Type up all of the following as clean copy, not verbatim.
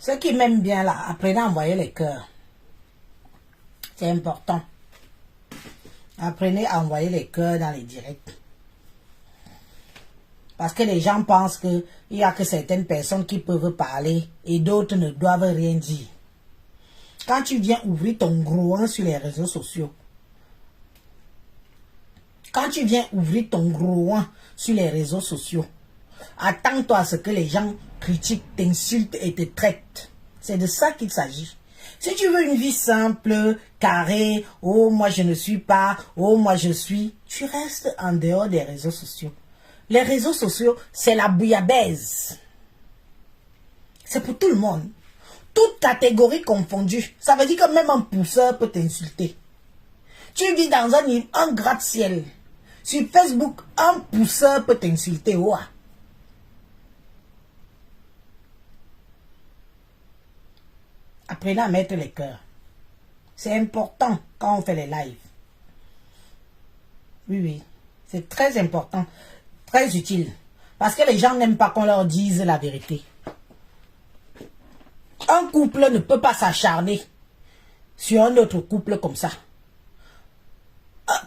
Ceux qui m'aiment bien là, apprenez à envoyer les cœurs. C'est important. Apprenez à envoyer les cœurs dans les directs. Parce que les gens pensent qu'il n'y a que certaines personnes qui peuvent parler et d'autres ne doivent rien dire. Quand tu viens ouvrir ton gros sur les réseaux sociaux, sur les réseaux sociaux, attends-toi à ce que les gens critiquent, t'insultent et te traitent. C'est de ça qu'il s'agit. Si tu veux une vie simple, carrée, oh moi je ne suis pas, oh moi je suis, tu restes en dehors des réseaux sociaux. Les réseaux sociaux, c'est la bouillabaisse. C'est pour tout le monde. Toute catégorie confondue. Ça veut dire que même un pousseur peut t'insulter. Tu vis dans un gratte-ciel. Sur Facebook, un pousseur peut t'insulter. Ouah. Apprenez à mettre les cœurs. C'est important quand on fait les lives. Oui, oui. C'est très important. Très utile. Parce que les gens n'aiment pas qu'on leur dise la vérité. Un couple ne peut pas s'acharner sur un autre couple comme ça.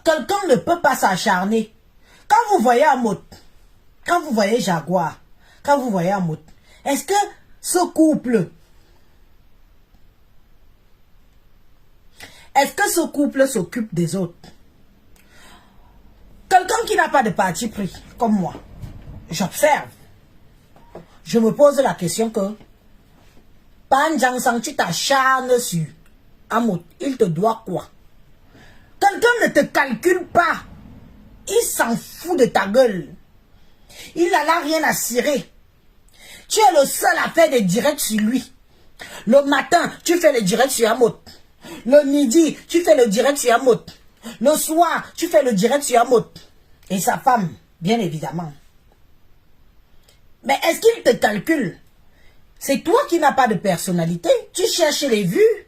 Quelqu'un ne peut pas s'acharner. Quand vous voyez Amot, quand vous voyez Jaguar, quand vous voyez Amot, est-ce que ce couple s'occupe des autres? Quelqu'un qui n'a pas de parti pris, comme moi, j'observe. Je me pose la question que Panjang, tu t'acharnes sur Amot, il te doit quoi? Quelqu'un ne te calcule pas. Il s'en fout de ta gueule. Il n'en a rien à cirer. Tu es le seul à faire des directs sur lui. Le matin, tu fais le direct sur Amot. Le midi, tu fais le direct sur Amot. Le soir, tu fais le direct sur Amot. Et sa femme, bien évidemment. Mais est-ce qu'il te calcule? C'est toi qui n'as pas de personnalité. Tu cherches les vues.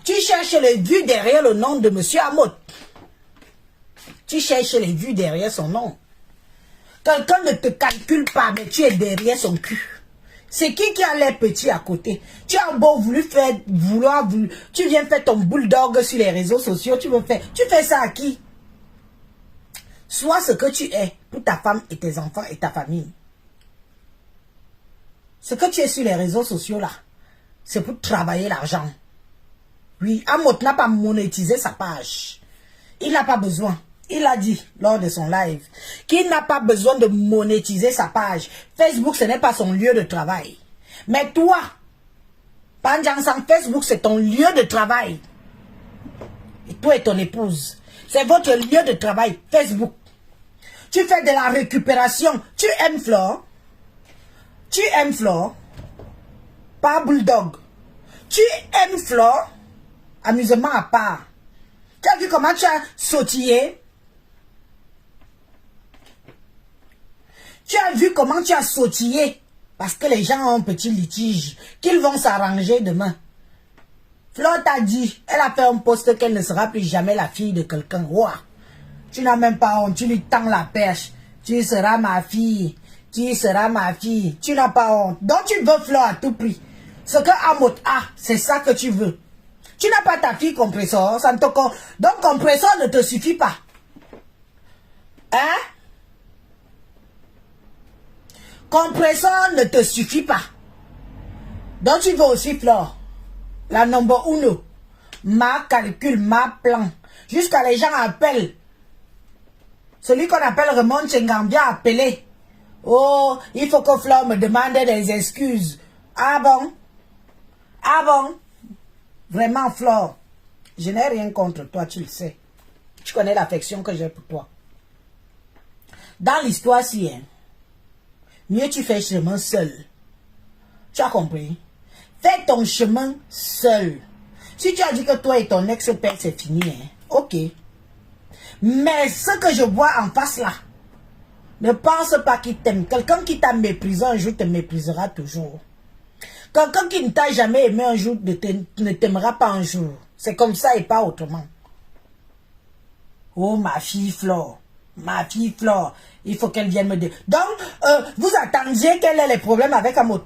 Tu cherches les vues derrière le nom de Monsieur Amot. Tu cherches les vues derrière son nom. Quelqu'un ne te calcule pas, mais tu es derrière son cul. C'est qui a l'air petit à côté? Tu as beau tu viens faire ton bulldog sur les réseaux sociaux, tu fais ça à qui? Sois ce que tu es pour ta femme et tes enfants et ta famille. Ce que tu es sur les réseaux sociaux là, c'est pour travailler l'argent. Oui, Amot n'a pas monétisé sa page. Il n'a pas besoin. Il a dit lors de son live qu'il n'a pas besoin de monétiser sa page. Facebook, ce n'est pas son lieu de travail. Mais toi, Panjang Sang, Facebook, c'est ton lieu de travail. Et toi et ton épouse, c'est votre lieu de travail, Facebook. Tu fais de la récupération. Tu aimes Flore. Tu aimes Flore. Pas Bulldog. Tu aimes Flore. Amusement à part. Tu as vu comment tu as sautillé? Tu as vu comment tu as sautillé? Parce que les gens ont un petit litige qu'ils vont s'arranger demain. Flore t'a dit, elle a fait un post qu'elle ne sera plus jamais la fille de quelqu'un. Ouah. Tu n'as même pas honte, tu lui tends la perche. Tu seras ma fille. Tu seras ma fille. Tu n'as pas honte. Donc tu veux Flore à tout prix. Ce que Amot a, c'est ça que tu veux. Tu n'as pas ta fille compresseur. Donc compresseur ne te suffit pas. Hein? Compresseur ne te suffit pas. Donc tu veux aussi Flore. La number uno. Ma calcul, ma plan. Jusqu'à les gens appellent. Celui qu'on appelle Raymond Chengambia appelé. Oh, il faut que Flore me demande des excuses. Ah bon? Ah bon? Vraiment, Flore, je n'ai rien contre toi, tu le sais. Tu connais l'affection que j'ai pour toi. Dans l'histoire-ci, hein, mieux tu fais chemin seul. Tu as compris? Fais ton chemin seul. Si tu as dit que toi et ton ex-père, c'est fini, hein, ok. Mais ce que je vois en face là, ne pense pas qu'il t'aime. Quelqu'un qui t'a méprisé un jour te méprisera toujours. Quelqu'un qui ne t'a jamais aimé un jour ne t'aimera pas un jour. C'est comme ça et pas autrement. Oh, ma fille Flore. Ma fille Flore. Il faut qu'elle vienne me dire. Donc, vous attendiez quel est le problème avec Amot.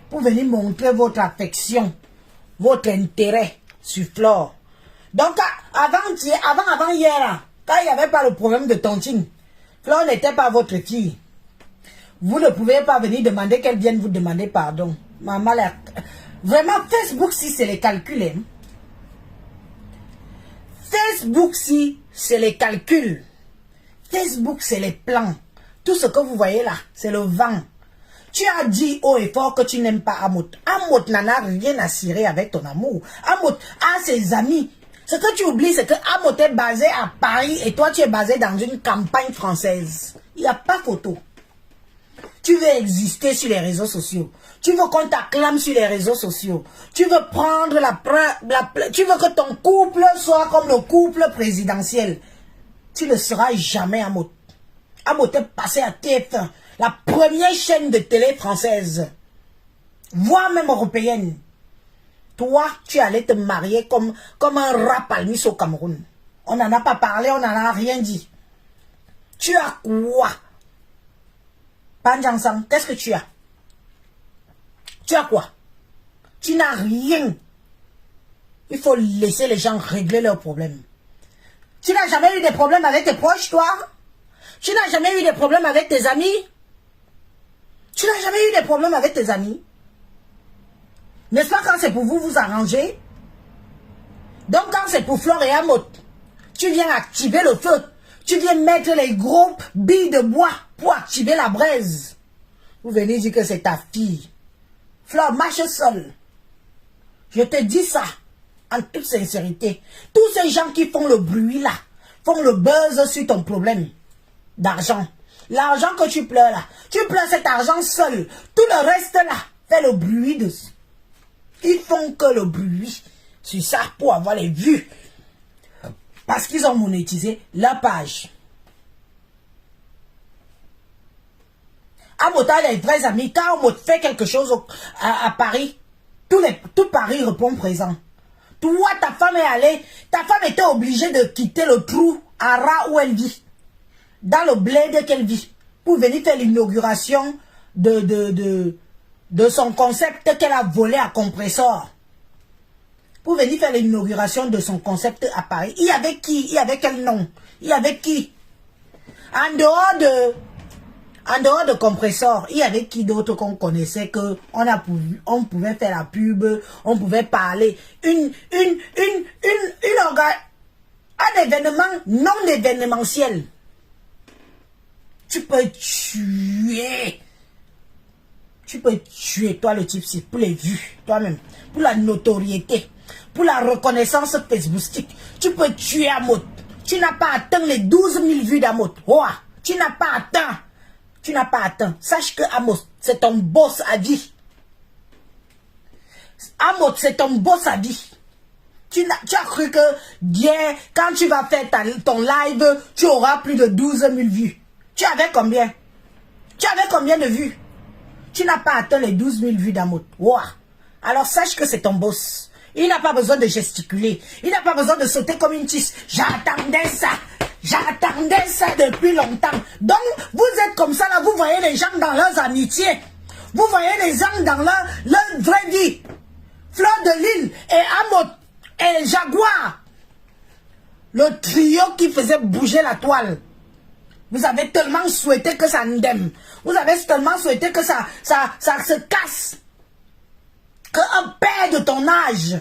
pour venir montrer votre affection, votre intérêt sur Flore. Donc, avant hier, là, quand il n'y avait pas le problème de tontine, Flore n'était pas votre fille. Vous ne pouvez pas venir demander qu'elle vienne vous demander pardon. Maman, vraiment, Facebook, si c'est les calculs. Hein. Facebook, si c'est les calculs. Facebook, c'est les plans. Tout ce que vous voyez là, c'est le vent. Tu as dit haut et fort que tu n'aimes pas Amot. Amot n'en a rien à cirer avec ton amour. Amot a ses amis. Ce que tu oublies, c'est que Amot est basé à Paris et toi, tu es basé dans une campagne française. Il n'y a pas photo. Tu veux exister sur les réseaux sociaux. Tu veux qu'on t'acclame sur les réseaux sociaux. Tu veux prendre tu veux que ton couple soit comme le couple présidentiel. Tu ne seras jamais Amot. Amot est passé à TF1, la première chaîne de télé française, voire même européenne. Toi, tu allais te marier comme un rat palmis au Cameroun. On n'en a pas parlé, on n'en a rien dit. Tu as quoi? Panjansang, qu'est-ce que tu as? Tu as quoi? Tu n'as rien. Il faut laisser les gens régler leurs problèmes. Tu n'as jamais eu de problèmes avec tes proches, toi? Tu n'as jamais eu de problèmes avec tes amis? Tu n'as jamais eu de problèmes avec tes amis? N'est-ce pas quand c'est pour vous arranger? Donc quand c'est pour Flore et Amot, tu viens activer le feu. Tu viens mettre les gros billes de bois pour activer la braise. Vous venez dire que c'est ta fille. Flore, marche seule. Je te dis ça en toute sincérité. Tous ces gens qui font le bruit là, font le buzz sur ton problème d'argent. L'argent que tu pleures là, tu pleures cet argent seul. Tout le reste là, fait le bruit dessus. Ils font que le bruit sur ça pour avoir les vues. Parce qu'ils ont monétisé leur page. Amot a les vrais amis. Quand Amot fait quelque chose à Paris, tout Paris répond présent. Toi, ta femme est allée, ta femme était obligée de quitter le trou à ras où elle vit. Dans le bled qu'elle vit. Pour venir faire l'inauguration de son concept qu'elle a volé à Compressor. Pour venir faire l'inauguration de son concept à Paris. Il y avait qui? Il y avait quel nom? Il y avait qui? En dehors de Compressor, il y avait qui d'autre qu'on connaissait que on pouvait faire la pub, on pouvait parler. Un événement non événementiel. Tu peux tuer. Tu peux tuer, toi le type, c'est pour les vues, toi-même, pour la notoriété, pour la reconnaissance facebookistique. Tu peux tuer Amot. Tu n'as pas atteint les 12 000 vues d'Amot. Oh, tu n'as pas atteint. Tu n'as pas atteint. Sache que Amot, c'est ton boss à vie. Amot, c'est ton boss à vie. Tu as cru que bien, quand tu vas faire ton live, tu auras plus de 12 000 vues. Tu avais combien? Tu avais combien de vues? Tu n'as pas atteint les 12 000 vues d'Amot. Wow. Alors sache que c'est ton boss. Il n'a pas besoin de gesticuler. Il n'a pas besoin de sauter comme une tisse. J'attendais ça. J'attendais ça depuis longtemps. Donc, vous êtes comme ça là. Vous voyez les gens dans leurs amitiés. Vous voyez les gens dans leur vraie vie. Flore de Lille et Amot et Jaguar. Le trio qui faisait bouger la toile. Vous avez tellement souhaité que ça ndème. Vous avez tellement souhaité que ça se casse. Qu'un père de ton âge,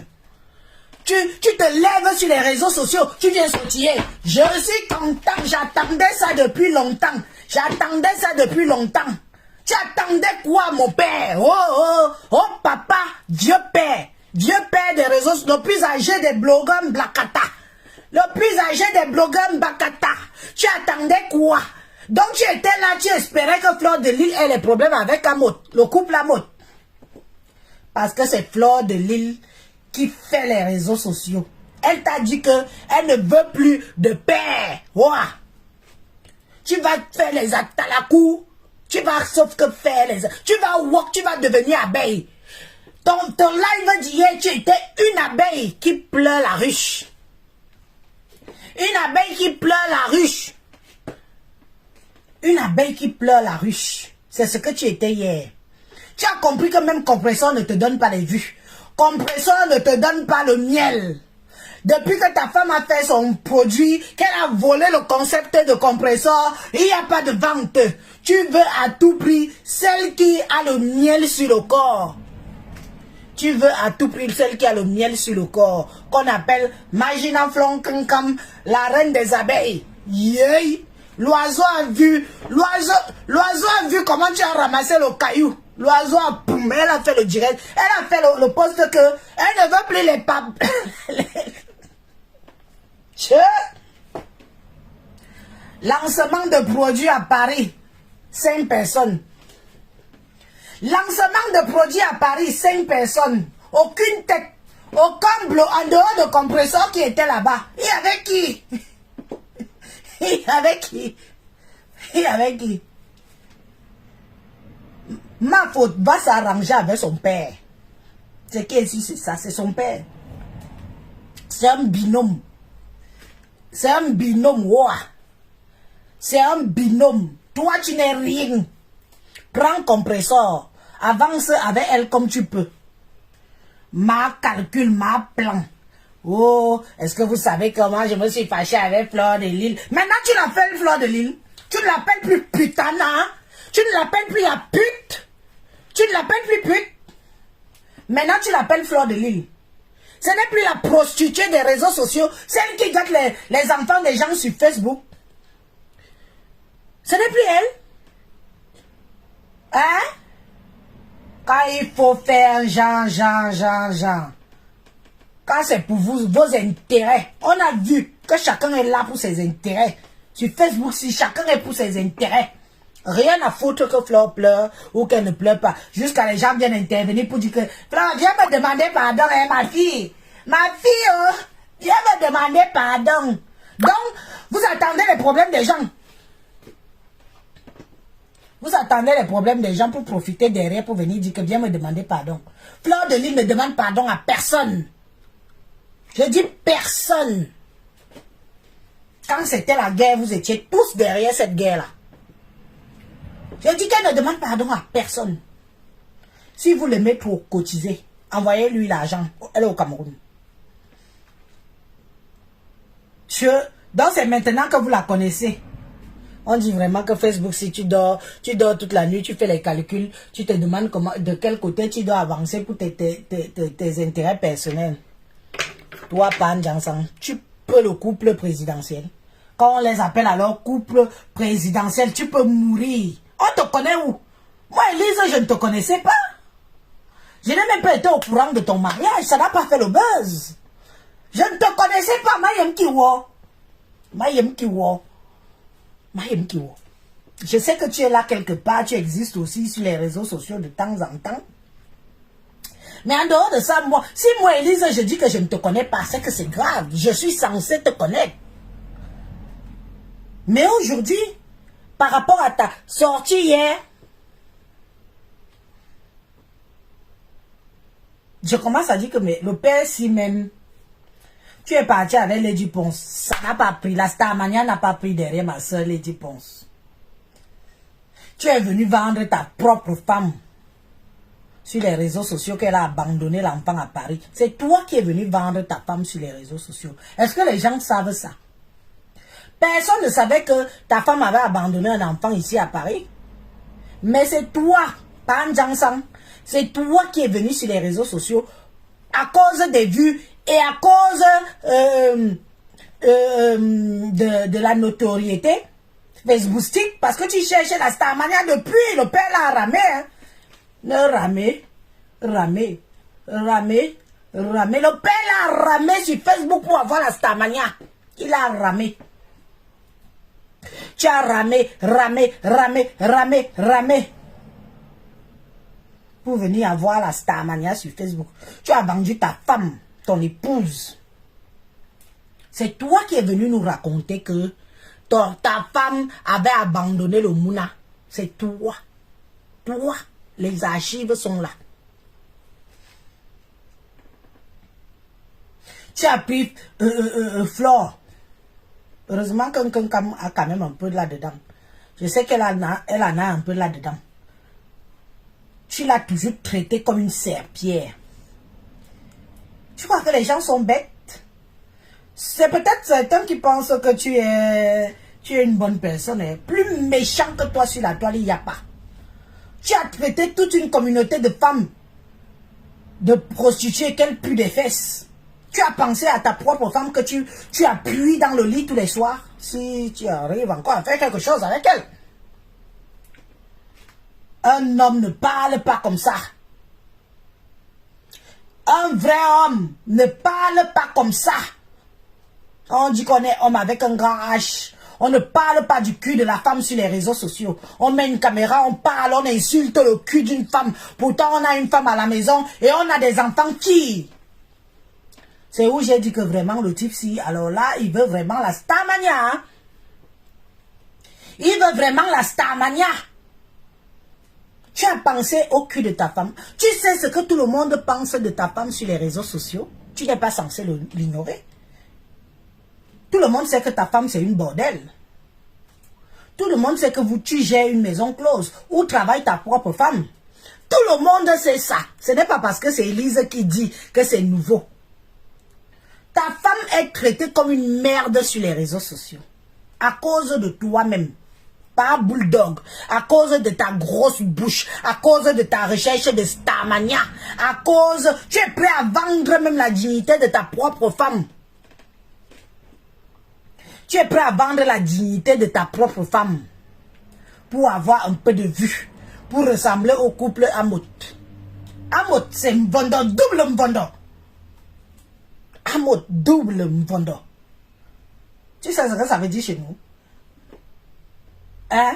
tu te lèves sur les réseaux sociaux, tu viens sautiller. Je suis content, j'attendais ça depuis longtemps. J'attendais ça depuis longtemps. Tu attendais quoi, mon père? Oh, papa, vieux père des réseaux sociaux, le plus âgé des blogueurs Blakata. Le plus âgé des blogueurs Bakata. Tu attendais quoi? Donc tu étais là, tu espérais que Flore de Lille ait les problèmes avec Amot, le couple Amot. Parce que c'est Flore de Lille qui fait les réseaux sociaux. Elle t'a dit que elle ne veut plus de père. Ouah. Tu vas faire les actes à la cour. Tu vas sauf que faire les... Tu vas walk, tu vas devenir abeille. Ton live d'hier, tu étais une abeille qui pleure la ruche. Une abeille qui pleure la ruche. Une abeille qui pleure la ruche. C'est ce que tu étais hier. Tu as compris que même Compressor ne te donne pas les vues. Compressor ne te donne pas le miel. Depuis que ta femme a fait son produit, qu'elle a volé le concept de Compressor, il n'y a pas de vente. Tu veux à tout prix celle qui a le miel sur le corps. Tu veux à tout prix celle qui a le miel sur le corps, qu'on appelle Magina Flonkankam, la reine des abeilles. Yeah. L'oiseau a vu comment tu as ramassé le caillou. L'oiseau a poum, elle a fait le direct, elle a fait le poste que elle ne veut plus les papes. Lancement de produits à Paris, 5 personnes. Lancement de produits à Paris, 5 personnes. Aucune tête. Aucun bleu en dehors de Compressor qui était là-bas. Et avec qui? Et avec qui? Et avec qui? Ma faute va s'arranger avec son père. C'est qui ici, c'est ça, c'est son père. C'est un binôme. C'est un binôme, ouah. C'est un binôme. Toi, tu n'es rien. Prends Compressor. Avance avec elle comme tu peux. Ma calcul, ma plan. Oh, est-ce que vous savez comment je me suis fâché avec Fleur de Lille? Maintenant, tu l'appelles Fleur de Lille. Tu ne l'appelles plus putana. Tu ne l'appelles plus la pute. Tu ne l'appelles plus pute. Maintenant, tu l'appelles Fleur de Lille. Ce n'est plus la prostituée des réseaux sociaux, celle qui gâte les enfants des gens sur Facebook. Ce n'est plus elle. Hein? Quand il faut faire genre. Quand c'est pour vous, vos intérêts. On a vu que chacun est là pour ses intérêts. Sur Facebook, si chacun est pour ses intérêts. Rien à foutre que Fleur pleure ou qu'elle ne pleure pas. Jusqu'à les gens viennent intervenir pour dire que Fleur, viens me demander pardon, hein, ma fille. Ma fille, oh, viens me demander pardon. Donc, vous attendez les problèmes des gens. Vous attendez les problèmes des gens pour profiter derrière, pour venir dire que viens me demander pardon. Fleur de Lille ne demande pardon à personne. Je dis personne. Quand c'était la guerre, vous étiez tous derrière cette guerre-là. Je dis qu'elle ne demande pardon à personne. Si vous l'aimez pour cotiser, envoyez-lui l'argent. Elle est au Cameroun. Donc c'est maintenant que vous la connaissez. On dit vraiment que Facebook, si tu dors toute la nuit, tu fais les calculs, tu te demandes de quel côté tu dois avancer pour tes intérêts personnels. Toi, Pan Jansan, tu peux le couple présidentiel. Quand on les appelle alors couple présidentiel, tu peux mourir. On te connaît où? Moi, Elise, je ne te connaissais pas. Je n'ai même pas été au courant de ton mariage. Ça n'a pas fait le buzz. Je ne te connaissais pas, Mayem Kiwo. Mayem Kiwo. Mayem Kiwo. Je sais que tu es là quelque part. Tu existes aussi sur les réseaux sociaux de temps en temps. Mais en dehors de ça, moi, si moi, Elise, je dis que je ne te connais pas, c'est que c'est grave. Je suis censé te connaître. Mais aujourd'hui, par rapport à ta sortie hier, je commence à dire que mais le père, si même tu es parti avec Lady Ponce, ça n'a pas pris, la Starmania n'a pas pris derrière ma soeur Lady Ponce. Tu es venu vendre ta propre femme sur les réseaux sociaux qu'elle a abandonné l'enfant à Paris. C'est toi qui es venu vendre ta femme sur les réseaux sociaux. Est-ce que les gens savent ça? Personne ne savait que ta femme avait abandonné un enfant ici à Paris. Mais c'est toi, Pan Jansan, c'est toi qui es venu sur les réseaux sociaux à cause des vues et à cause de la notoriété Facebookistique, parce que tu cherchais la Starmania depuis, le père l'a ramé. Hein. Ramé. Le père l'a ramé sur Facebook pour avoir la Starmania. Il a ramé. Tu as ramé. Pour venir avoir la Starmania sur Facebook. Tu as vendu ta femme, ton épouse. C'est toi qui es venu nous raconter que ta femme avait abandonné le Mouna. C'est toi. Toi. Les archives sont là. Tu as pris Flore. Heureusement qu'un a quand même un peu là-dedans. Je sais qu'elle en a un peu là-dedans. tu l'as toujours traité comme une serpillère. Tu crois que les gens sont bêtes? C'est peut-être certains qui pensent que tu es une bonne personne. Hein. Plus méchant que toi sur la toile, il n'y a pas. Tu as traité toute une communauté de femmes, de prostituées qu'elles puent des fesses. Tu as pensé à ta propre femme que tu appuies dans le lit tous les soirs. Si tu arrives encore à faire quelque chose avec elle. Un homme ne parle pas comme ça. Un vrai homme ne parle pas comme ça. On dit qu'on est homme avec un grand H. On ne parle pas du cul de la femme sur les réseaux sociaux. On met une caméra, on parle, on insulte le cul d'une femme. Pourtant, on a une femme à la maison et on a des enfants qui... C'est où j'ai dit que vraiment le type, si, alors là, il veut vraiment la starmania. Hein? Il veut vraiment la starmania. Tu as pensé au cul de ta femme. Tu sais ce que tout le monde pense de ta femme sur les réseaux sociaux. Tu n'es pas censé l'ignorer. Tout le monde sait que ta femme, c'est une bordelle. Tout le monde sait que tu gères une maison close. Où travaille ta propre femme. Tout le monde sait ça. Ce n'est pas parce que c'est Elise qui dit que c'est nouveau. Ta femme est traitée comme une merde sur les réseaux sociaux. À cause de toi-même. Pas bulldog. À cause de ta grosse bouche. À cause de ta recherche de starmania. À cause... Tu es prêt à vendre même la dignité de ta propre femme. Tu es prêt à vendre la dignité de ta propre femme pour avoir un peu de vue, pour ressembler au couple Amot. Amot, c'est Mvondo, double Mvondo. Amot, double Mvondo. Tu sais ce que ça veut dire chez nous? Hein?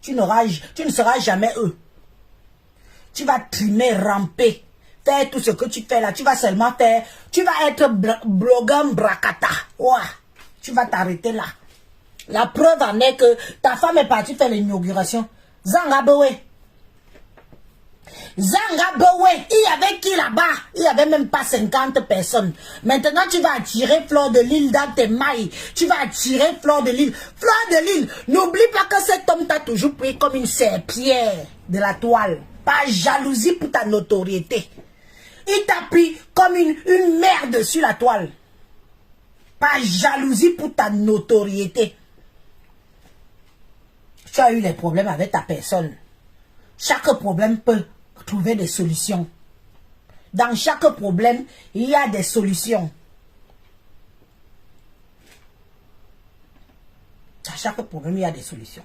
Tu ne seras jamais eux. Tu vas trimer, ramper, faire tout ce que tu fais là. Tu vas seulement faire, tu vas être blogueur bracata. Ouah. Tu vas t'arrêter là. La preuve en est que ta femme est partie faire l'inauguration. Zangabewe. Zangabewe. Il y avait qui là-bas? Il n'y avait même pas 50 personnes. Maintenant, tu vas attirer Fleur de Lille dans tes mailles. Tu vas attirer Fleur de Lille. Fleur de Lille, n'oublie pas que cet homme t'a toujours pris comme une serpillère de la toile. Pas jalousie pour ta notoriété. Il t'a pris comme une merde sur la toile. Pas jalousie pour ta notoriété. Tu as eu des problèmes avec ta personne. Chaque problème peut trouver des solutions. Dans chaque problème, il y a des solutions. Dans chaque problème, il y a des solutions.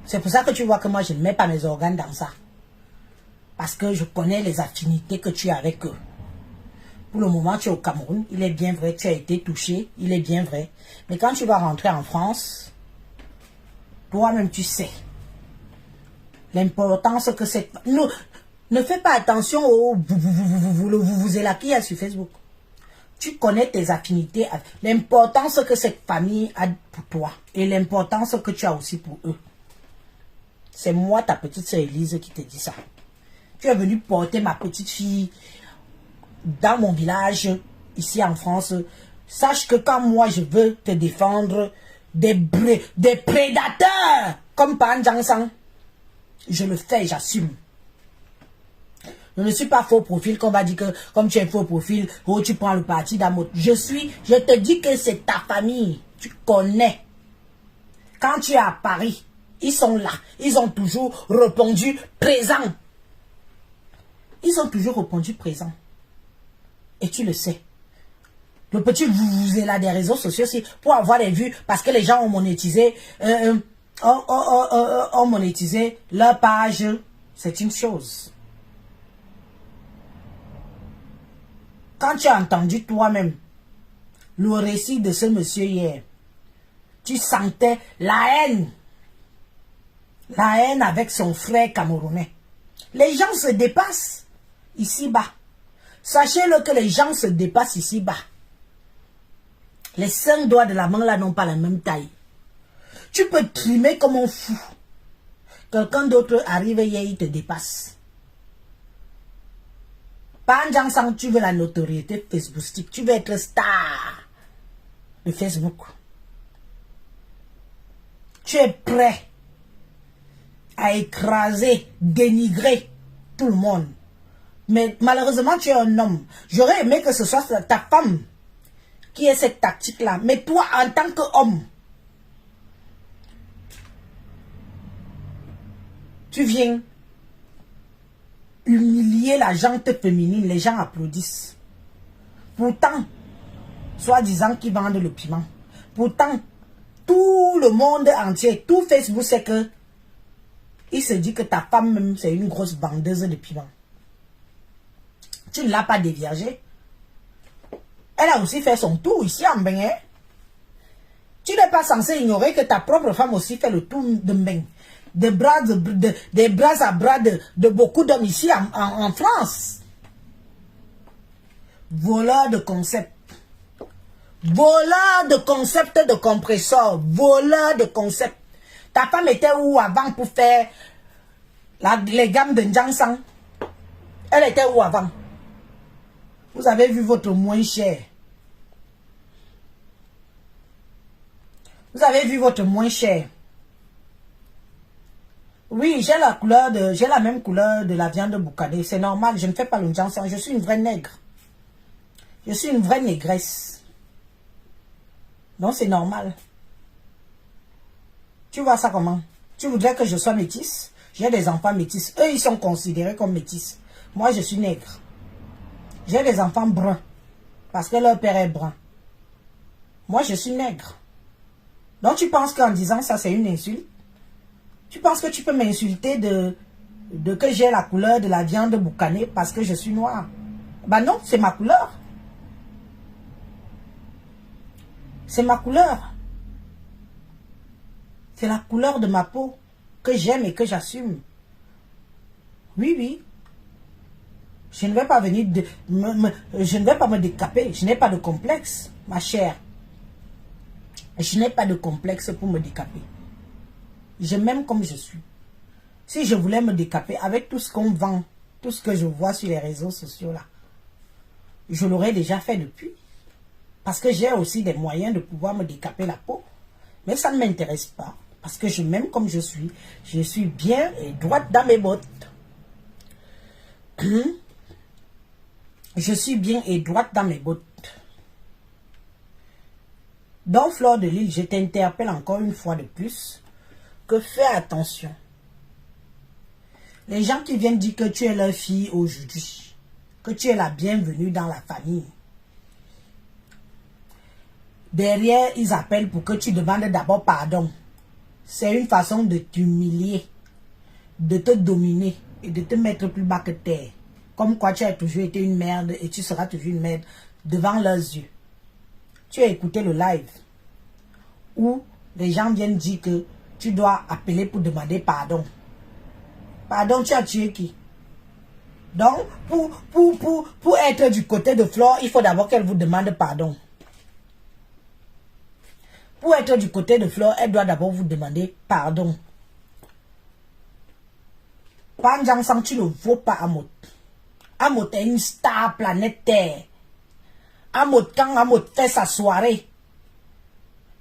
C'est pour ça que tu vois que moi, je ne mets pas mes organes dans ça. Parce que je connais les affinités que tu as avec eux. Pour le moment, tu es au Cameroun. Il est bien vrai que tu as été touché. Il est bien vrai. Mais quand tu vas rentrer en France, toi-même, tu sais l'importance que c'est... Ne fais pas attention au vous là qui est sur Facebook. Tu connais tes affinités. L'importance que cette famille a pour toi. Et l'importance que tu as aussi pour eux. C'est moi, ta petite sœur Elise, qui te dit ça. Tu es venu porter ma petite fille... dans mon village, ici en France, sache que quand moi je veux te défendre des prédateurs comme Pan Jangsang, je le fais, j'assume. Je ne suis pas faux profil qu'on va dire que comme tu es faux profil, oh, tu prends le parti d'Amot. Je te dis que c'est ta famille, tu connais. Quand tu es à Paris, ils sont là, ils ont toujours répondu présent. Ils ont toujours répondu présent. Et tu le sais. Le petit vous est là des réseaux sociaux aussi pour avoir des vues parce que les gens ont monétisé, ont monétisé leur page. C'est une chose. Quand tu as entendu toi-même le récit de ce monsieur hier, tu sentais la haine. La haine avec son frère camerounais. Les gens se dépassent ici-bas. Sachez-le que les gens se dépassent ici-bas. Les 5 doigts de la main là n'ont pas la même taille. Tu peux trimer comme un fou. Quelqu'un d'autre arrive et il te dépasse. Pas en disant tu veux la notoriété Facebook. Tu veux être star de Facebook. Tu es prêt à écraser, dénigrer tout le monde. Mais malheureusement, tu es un homme. J'aurais aimé que ce soit ta femme qui ait cette tactique-là. Mais toi, en tant qu'homme, tu viens humilier la gente féminine. Les gens applaudissent. Pourtant, soi-disant qu'ils vendent le piment. Pourtant, tout le monde entier, tout Facebook sait que il se dit que ta femme même, c'est une grosse vendeuse de piment. Tu ne l'as pas déviagée. Elle a aussi fait son tour ici en Mbeng. Tu n'es pas censé ignorer que ta propre femme aussi fait le tour de Mbeng. Des bras à bras de beaucoup d'hommes ici en France. Voleur de concept. Voleur de concept de compresseur. Voleur de concept. Ta femme était où avant pour faire les gammes de Njangsang? Elle était où avant? Vous avez vu votre moins cher. Vous avez vu votre moins cher. Oui, j'ai la même couleur de la viande boucanée. C'est normal, je ne fais pas le Njangsang. Je suis une vraie nègre. Je suis une vraie négresse. Donc c'est normal. Tu vois ça comment? Tu voudrais que je sois métisse? J'ai des enfants métis. Eux, ils sont considérés comme métis. Moi, je suis nègre. J'ai des enfants bruns. Parce que leur père est brun. Moi, je suis nègre. Donc, tu penses qu'en disant ça, c'est une insulte? Tu penses que tu peux m'insulter de que j'ai la couleur de la viande boucanée parce que je suis noire? Bah non, c'est ma couleur. C'est ma couleur. C'est la couleur de ma peau que j'aime et que j'assume. Oui, oui. Je ne vais pas venir je ne vais pas me décaper. Je n'ai pas de complexe, ma chère. Je n'ai pas de complexe pour me décaper. Je m'aime comme je suis. Si je voulais me décaper avec tout ce qu'on vend, tout ce que je vois sur les réseaux sociaux là, je l'aurais déjà fait depuis. Parce que j'ai aussi des moyens de pouvoir me décaper la peau. Mais ça ne m'intéresse pas. Parce que je m'aime comme je suis. Je suis bien et droite dans mes bottes. Je suis bien et droite dans mes bottes. Donc, Fleur de Lille, je t'interpelle encore une fois de plus que fais attention. Les gens qui viennent dire que tu es leur fille aujourd'hui, que tu es la bienvenue dans la famille, derrière, ils appellent pour que tu demandes d'abord pardon. C'est une façon de t'humilier, de te dominer et de te mettre plus bas que terre. Comme quoi tu as toujours été une merde et tu seras toujours une merde devant leurs yeux. Tu as écouté le live où les gens viennent dire que tu dois appeler pour demander pardon. Pardon, tu as tué qui? Donc, pour être du côté de Flore, il faut d'abord qu'elle vous demande pardon. Pour être du côté de Flore, elle doit d'abord vous demander pardon. Panjang, tu ne vaux pas Amot. Amot est une star planète Terre. Amot, quand Amot fait sa soirée,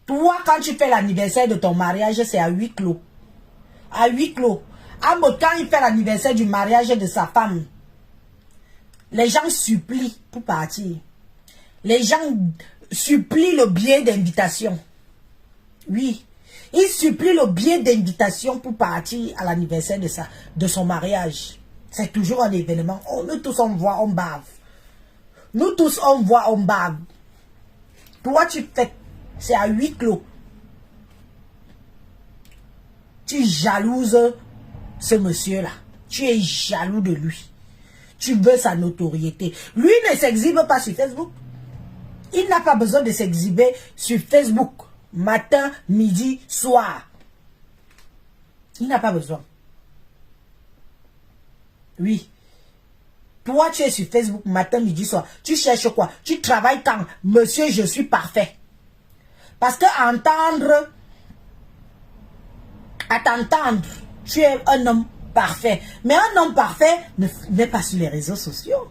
toi, quand tu fais l'anniversaire de ton mariage, c'est à huis clos. À huis clos. Amot, quand il fait l'anniversaire du mariage de sa femme, les gens supplient pour partir. Les gens supplient le billet d'invitation. Oui. Ils supplient le billet d'invitation pour partir à l'anniversaire de son mariage. C'est toujours un événement. Oh, nous tous, on voit, on bave. Nous tous, on voit, on bave. Toi, tu fais, c'est à huis clos. Tu jalouses ce monsieur-là. Tu es jaloux de lui. Tu veux sa notoriété. Lui ne s'exhibe pas sur Facebook. Il n'a pas besoin de s'exhiber sur Facebook. Matin, midi, soir. Il n'a pas besoin. Oui. Toi, tu es sur Facebook matin, midi, soir. Tu cherches quoi? Tu travailles quand? Monsieur, je suis parfait. Parce que à t'entendre, tu es un homme parfait. Mais un homme parfait n'est pas sur les réseaux sociaux.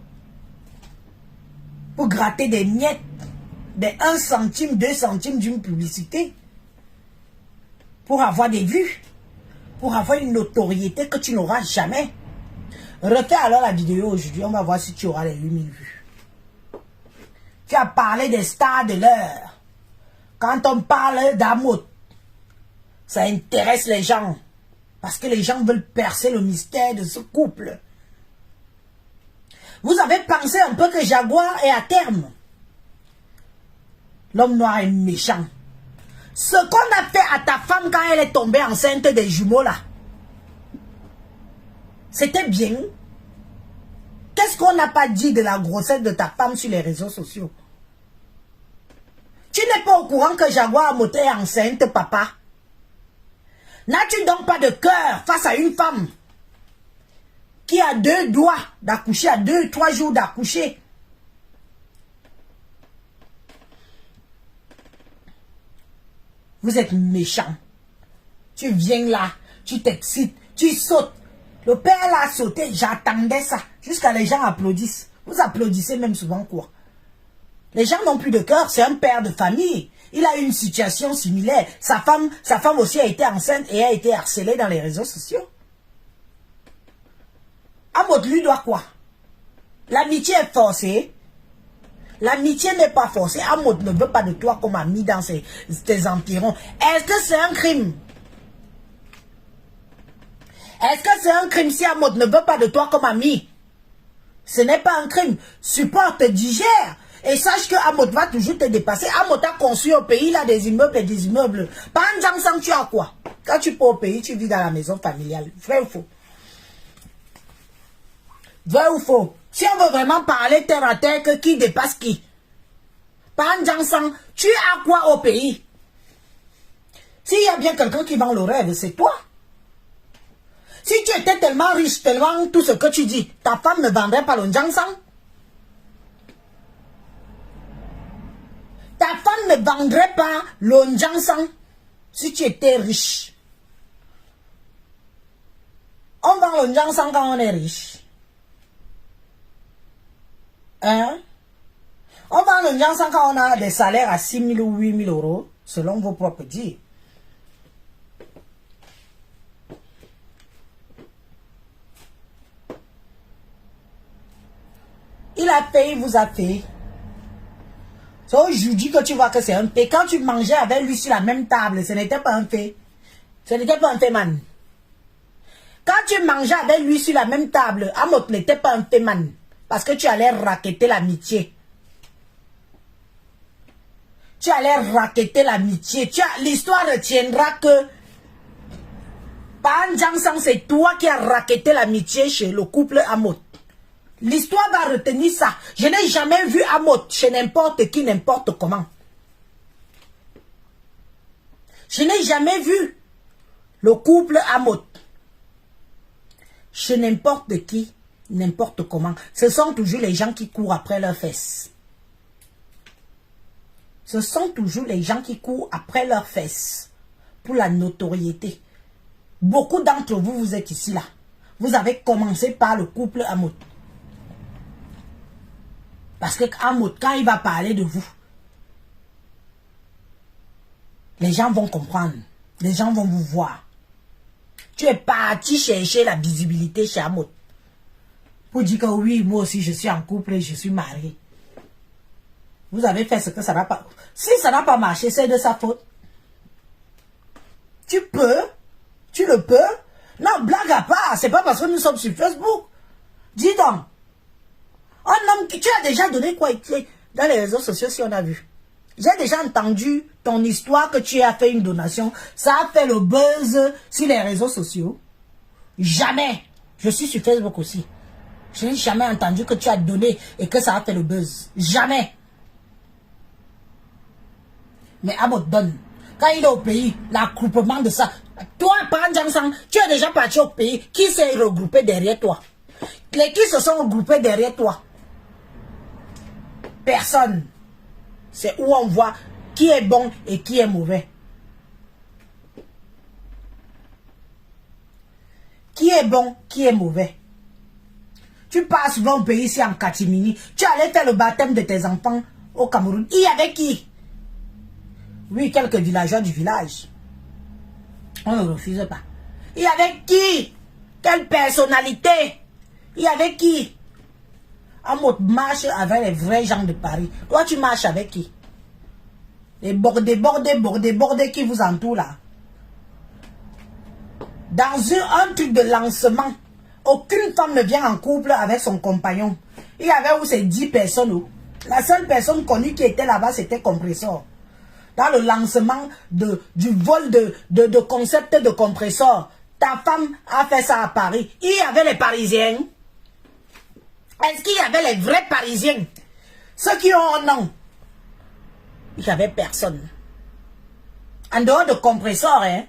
Pour gratter des miettes, des 1 centime, 2 centimes d'une publicité. Pour avoir des vues. pour avoir une notoriété que tu n'auras jamais. Refais alors la vidéo aujourd'hui, on va voir si tu auras les 8000 vues. Tu as parlé des stars de l'heure. Quand on parle d'Amot, ça intéresse les gens. Parce que les gens veulent percer le mystère de ce couple. Vous avez pensé un peu que Jaguar est à terme. L'homme noir est méchant. Ce qu'on a fait à ta femme quand elle est tombée enceinte des jumeaux là, c'était bien. Qu'est-ce qu'on n'a pas dit de la grossesse de ta femme sur les réseaux sociaux? Tu n'es pas au courant que Jaguar Amot est enceinte, papa? N'as-tu donc pas de cœur face à une femme qui a 2 doigts d'accoucher, à 2-3 jours d'accoucher? Vous êtes méchant. Tu viens là, tu t'excites, tu sautes. Le père là a sauté, j'attendais ça. Jusqu'à les gens applaudissent. Vous applaudissez même souvent quoi? Les gens n'ont plus de cœur, c'est un père de famille. Il a eu une situation similaire. Sa femme aussi a été enceinte et a été harcelée dans les réseaux sociaux. Amot lui doit quoi? L'amitié est forcée. L'amitié n'est pas forcée. Amot ne veut pas de toi comme ami dans tes environs. Est-ce que c'est un crime? Est-ce que c'est un crime si Amot ne veut pas de toi comme ami? Ce n'est pas un crime. Supporte, digère. Et sache que Amot va toujours te dépasser. Amot a construit au pays là des immeubles et des immeubles. Par exemple, tu as quoi? Quand tu pars au pays, tu vis dans la maison familiale. Vrai ou faux? Vrai ou faux? Si on veut vraiment parler terre à terre, que qui dépasse qui? Par exemple, tu as quoi au pays? S'il y a bien quelqu'un qui vend le rêve, c'est toi. Si tu étais tellement riche, tellement tout ce que tu dis, ta femme ne vendrait pas le Njangsang. Ta femme ne vendrait pas le Njangsang si tu étais riche. On vend le Njangsang quand on est riche. Hein? On vend le Njangsang quand on a des salaires à 6 000 ou 8 000 euros, selon vos propres dires. Il a fait, il vous a fait. C'est aujourd'hui que tu vois que c'est un fait. Quand tu mangeais avec lui sur la même table, ce n'était pas un fait. Ce n'était pas un fait, man. Quand tu mangeais avec lui sur la même table, Amot n'était pas un fait, man. Parce que tu allais racketter l'amitié. Tu allais racketter l'amitié. L'histoire retiendra que Pan Jangsang, c'est toi qui as racketté l'amitié chez le couple Amot. L'histoire va retenir ça. Je n'ai jamais vu Amot chez n'importe qui, n'importe comment. Je n'ai jamais vu le couple Amot chez n'importe qui, n'importe comment. Ce sont toujours les gens qui courent après leurs fesses. Ce sont toujours les gens qui courent après leurs fesses pour la notoriété. Beaucoup d'entre vous, vous êtes ici là. Vous avez commencé par le couple Amot. Parce que Amot, quand il va parler de vous, les gens vont comprendre. Les gens vont vous voir. Tu es parti chercher la visibilité chez Amot. Pour dire que oui, moi aussi je suis en couple et je suis marié. Vous avez fait ce que ça n'a pas... Si ça n'a pas marché, c'est de sa faute. Tu peux. Tu le peux. Non, blague à part. C'est pas parce que nous sommes sur Facebook. Dis donc. Un homme qui... Tu as déjà donné quoi dans les réseaux sociaux si on a vu. J'ai déjà entendu ton histoire que tu as fait une donation. Ça a fait le buzz sur les réseaux sociaux. Jamais. Je suis sur Facebook aussi. Je n'ai jamais entendu que tu as donné et que ça a fait le buzz. Jamais. Mais Amot donne. Quand il est au pays, l'accroupement de ça. Toi, Pan Jangsang, tu es déjà parti au pays. Qui s'est regroupé derrière toi? Qui se sont regroupés derrière toi? Personne. C'est où on voit qui est bon et qui est mauvais. Qui est bon, qui est mauvais. Tu passes souvent au pays ici en catimini. Tu allais faire le baptême de tes enfants au Cameroun. Il y avait qui? Oui, quelques villageois du village. On ne refuse pas. Il y avait qui? Quelle personnalité? Il y avait qui? Amot marche avec les vrais gens de Paris. Toi, tu marches avec qui? Les bordés qui vous entourent là. Dans un truc de lancement, aucune femme ne vient en couple avec son compagnon. Il y avait où ces 10 personnes. Où? La seule personne connue qui était là-bas, c'était Compressor. Dans le lancement du vol de concept de Compressor, ta femme a fait ça à Paris. Il y avait les Parisiens. Est-ce qu'il y avait les vrais Parisiens? Ceux qui ont un nom. Il n'y avait personne. En dehors de Compressor, hein.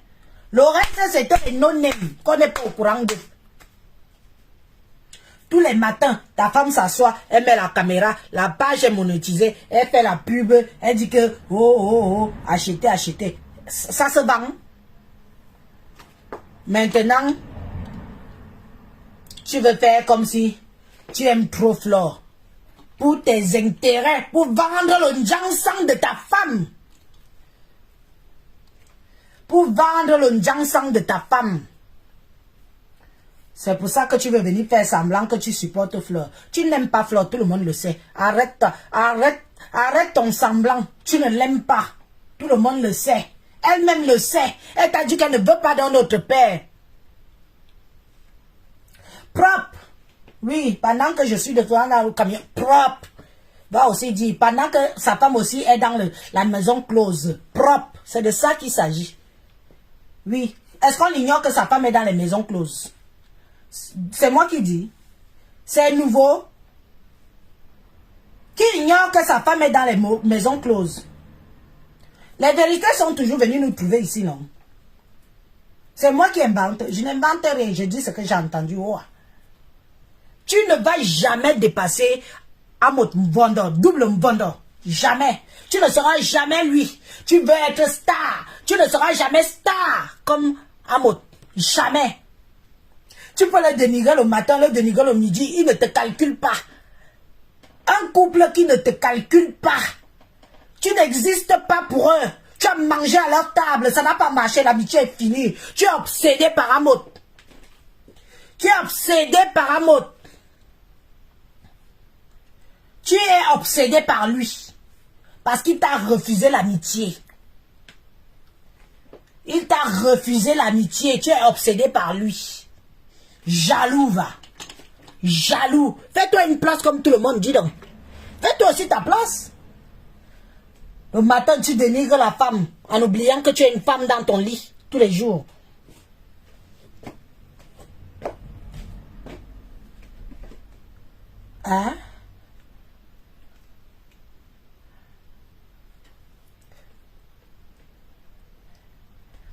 Le reste, c'était les non-name qu'on n'est pas au courant de. Tous les matins, ta femme s'assoit, elle met la caméra, la page est monétisée, elle fait la pub, elle dit que, achetez, achetez. Ça se vend. Maintenant, tu veux faire comme si tu aimes trop Flore. Pour tes intérêts, pour vendre le Njansang de ta femme. Pour vendre le Njansang de ta femme. C'est pour ça que tu veux venir faire semblant que tu supportes Flore. Tu n'aimes pas Flore, tout le monde le sait. Arrête ton semblant. Tu ne l'aimes pas. Tout le monde le sait. Elle-même le sait. Elle t'a dit qu'elle ne veut pas dans notre père. Propre. Oui, pendant que je suis devant le camion, propre. Va aussi dire, pendant que sa femme aussi est dans la maison close, propre. C'est de ça qu'il s'agit. Oui. Est-ce qu'on ignore que sa femme est dans les maisons closes? C'est moi qui dis. C'est nouveau. Qui ignore que sa femme est dans les maisons closes? Les vérités sont toujours venues nous trouver ici, non? C'est moi qui invente. Je n'invente rien. Je dis ce que j'ai entendu. Oh. Tu ne vas jamais dépasser Amot Mvondo, double Mvondo. Jamais. Tu ne seras jamais lui. Tu veux être star. Tu ne seras jamais star comme Amot. Jamais. Tu peux le dénigrer le matin, le dénigrer le midi. Il ne te calcule pas. Un couple qui ne te calcule pas. Tu n'existes pas pour eux. Tu as mangé à leur table. Ça n'a pas marché. L'amitié est finie. Tu es obsédé par Amot. Tu es obsédé par Amot. Tu es obsédé par lui. Parce qu'il t'a refusé l'amitié. Il t'a refusé l'amitié. Tu es obsédé par lui. Jaloux, va. Jaloux. Fais-toi une place comme tout le monde, dis donc. Fais-toi aussi ta place. Le matin, tu dénigres la femme en oubliant que tu es une femme dans ton lit tous les jours. Hein?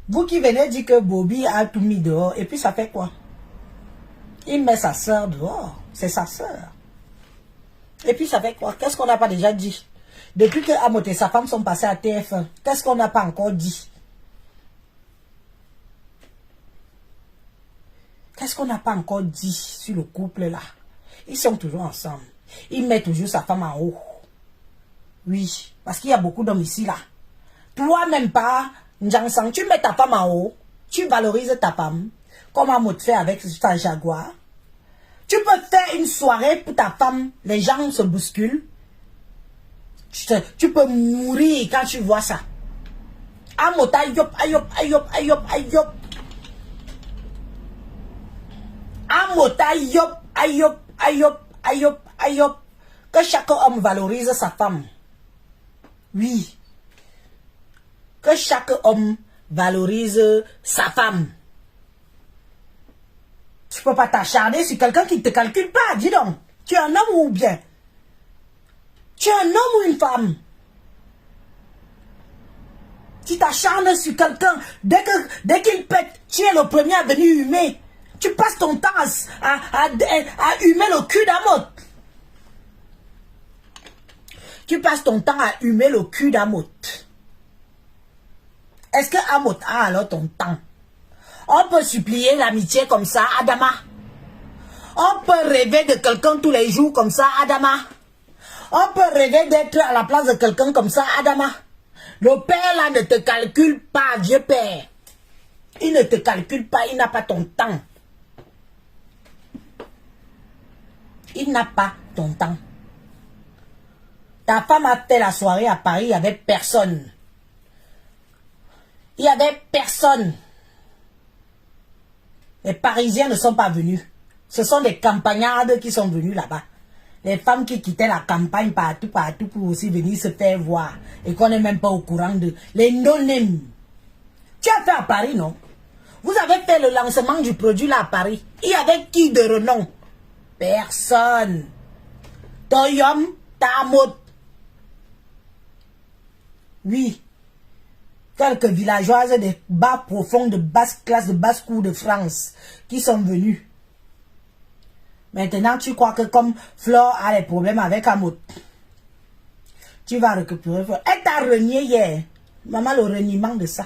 Vous qui venez dire que Bobby a tout mis dehors, et puis ça fait quoi? Il met sa soeur dehors. C'est sa soeur. Et puis ça fait quoi? Qu'est-ce qu'on n'a pas déjà dit? Depuis que Amot et sa femme sont passés à TF1, qu'est-ce qu'on n'a pas encore dit? Qu'est-ce qu'on n'a pas encore dit sur le couple là? Ils sont toujours ensemble. Il met toujours sa femme en haut. Oui, parce qu'il y a beaucoup d'hommes ici là. Toi-même pas, Njansang, tu mets ta femme en haut. Tu valorises ta femme. Comme Amot fait avec sa Jaguar. Tu peux faire une soirée pour ta femme. Les gens se bousculent. Tu peux mourir quand tu vois ça. Amot ayop, ayop, ayop, ayop, ayop. Amot ayop, ayop, ayop, ayop, ayop. Que chaque homme valorise sa femme. Oui. Que chaque homme valorise sa femme. Tu peux pas t'acharner sur quelqu'un qui ne te calcule pas. Dis donc. Tu es un homme ou bien? Tu es un homme ou une femme? Tu t'acharnes sur quelqu'un. Dès qu'il pète, tu es le premier à venir humer. Tu passes ton temps à humer le cul d'Amot. Tu passes ton temps à humer le cul d'Amot. Est-ce que Amot a alors ton temps? On peut supplier l'amitié comme ça, Adama. On peut rêver de quelqu'un tous les jours comme ça, Adama. On peut rêver d'être à la place de quelqu'un comme ça, Adama. Le père là ne te calcule pas, Dieu père. Il ne te calcule pas, il n'a pas ton temps. Il n'a pas ton temps. Ta femme a fait la soirée à Paris, il n'y avait personne. Il n'y avait personne. Les Parisiens ne sont pas venus. Ce sont des campagnardes qui sont venus là-bas. Les femmes qui quittaient la campagne partout pour aussi venir se faire voir. Et qu'on n'est même pas au courant de... Les non-name. Tu as fait à Paris, non? Vous avez fait le lancement du produit là à Paris. Il y avait qui de renom? Personne. Toyom, Tamot. Oui. Quelques villageoises des bas profonds, de basse classe, de basse cour de France qui sont venus. Maintenant, tu crois que comme Flore a des problèmes avec Amot, tu vas récupérer Flore. Elle t'a renié hier. Maman, le reniement de ça.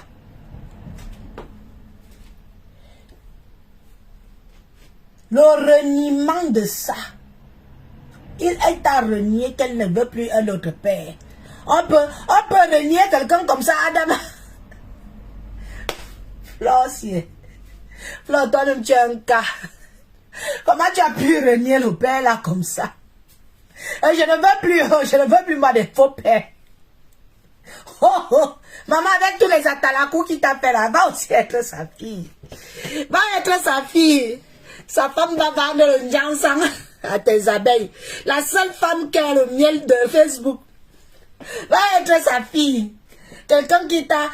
Le reniement de ça. Elle t'a renié qu'elle ne veut plus un autre père. On peut renier quelqu'un comme ça, Adam. Flore, Flore, toi-même, tu es un cas. Comment tu as pu renier le père là comme ça? Et je ne veux plus moi des faux pères. Oh, oh. Maman, avec tous les atalakou qui t'a fait là, va aussi être sa fille. Va être sa fille. Sa femme va vendre le nyansang à tes abeilles. La seule femme qui a le miel de Facebook va être sa fille. Quelqu'un qui t'a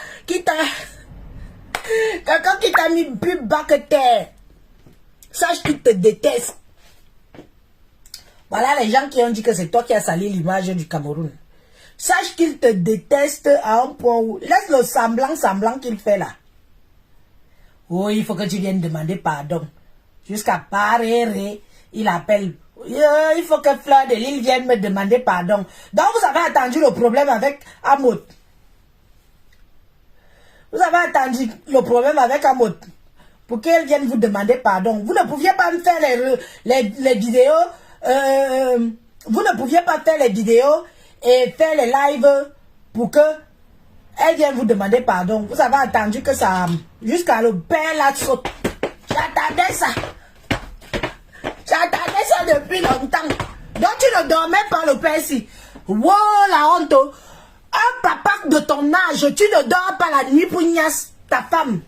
mis plus bas que terre. Sache qu'il te déteste. Voilà les gens qui ont dit que c'est toi qui as sali l'image du Cameroun. Sache qu'il te déteste à un point où... Laisse le semblant qu'il fait là. Oh, il faut que tu viennes demander pardon. Jusqu'à Paréré, il appelle. Il faut que Fleur de Lille vienne me demander pardon. Donc vous avez attendu le problème avec Amot. Vous avez attendu le problème avec Amot pour qu'elle vienne vous demander pardon. Vous ne pouviez pas me faire les vidéos. Vous ne pouviez pas faire les vidéos et faire les lives pour que elle vienne vous demander pardon. Vous avez attendu que ça... Jusqu'à le père là saute. J'attendais ça. J'attendais ça depuis longtemps. Donc tu ne dormais pas le père ici. Wow, la honte. Un papa de ton âge, tu ne dors pas la nuit pour niasse ta femme.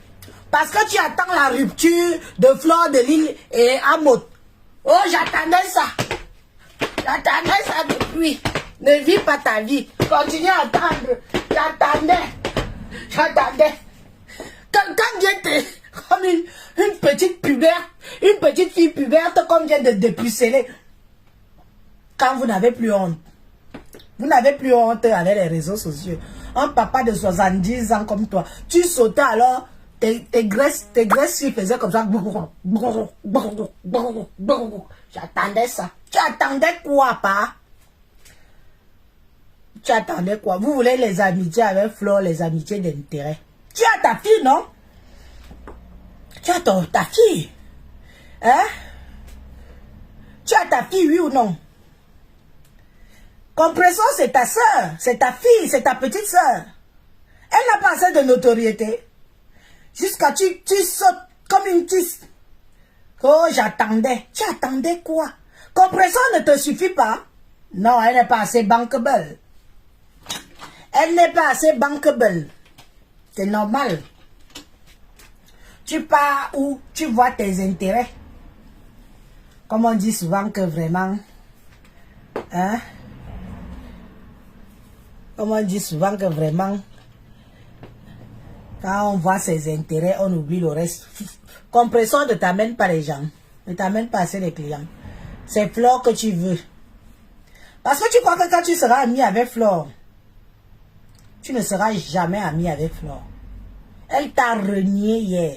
Parce que tu attends la rupture de Fleur de Lille et Amot. Oh, j'attendais ça. J'attendais ça depuis. Ne vis pas ta vie. Continue à attendre. J'attendais. Quelqu'un vient te... Comme une petite pubère. Une petite fille puberte comme vient de dépuceler. Quand vous n'avez plus honte. Vous n'avez plus honte avec les réseaux sociaux. Un papa de 70 ans comme toi. Tu sautais alors... Tes graisses qui faisaient comme ça. J'attendais ça. Tu attendais quoi, pas? Tu attendais quoi? Vous voulez les amitiés avec Flore, les amitiés d'intérêt. Tu as ta fille, non? Tu as ta fille. Hein? Tu as ta fille, oui ou non? Compression, c'est ta soeur. C'est ta fille, c'est ta petite soeur. Elle n'a pas assez de notoriété. Jusqu'à tu sautes comme une tisse. Oh, j'attendais. Tu attendais quoi? Compression ne te suffit pas? Non, elle n'est pas assez bankable. Elle n'est pas assez bankable. C'est normal. Tu pars où tu vois tes intérêts. Comme on dit souvent que vraiment... Hein? Comme on dit souvent que vraiment... Quand on voit ses intérêts, on oublie le reste. Compression ne t'amène pas les gens. Ne t'amène pas assez les clients. C'est Flore que tu veux. Parce que tu crois que quand tu seras ami avec Flore, tu ne seras jamais ami avec Flore. Elle t'a renié hier.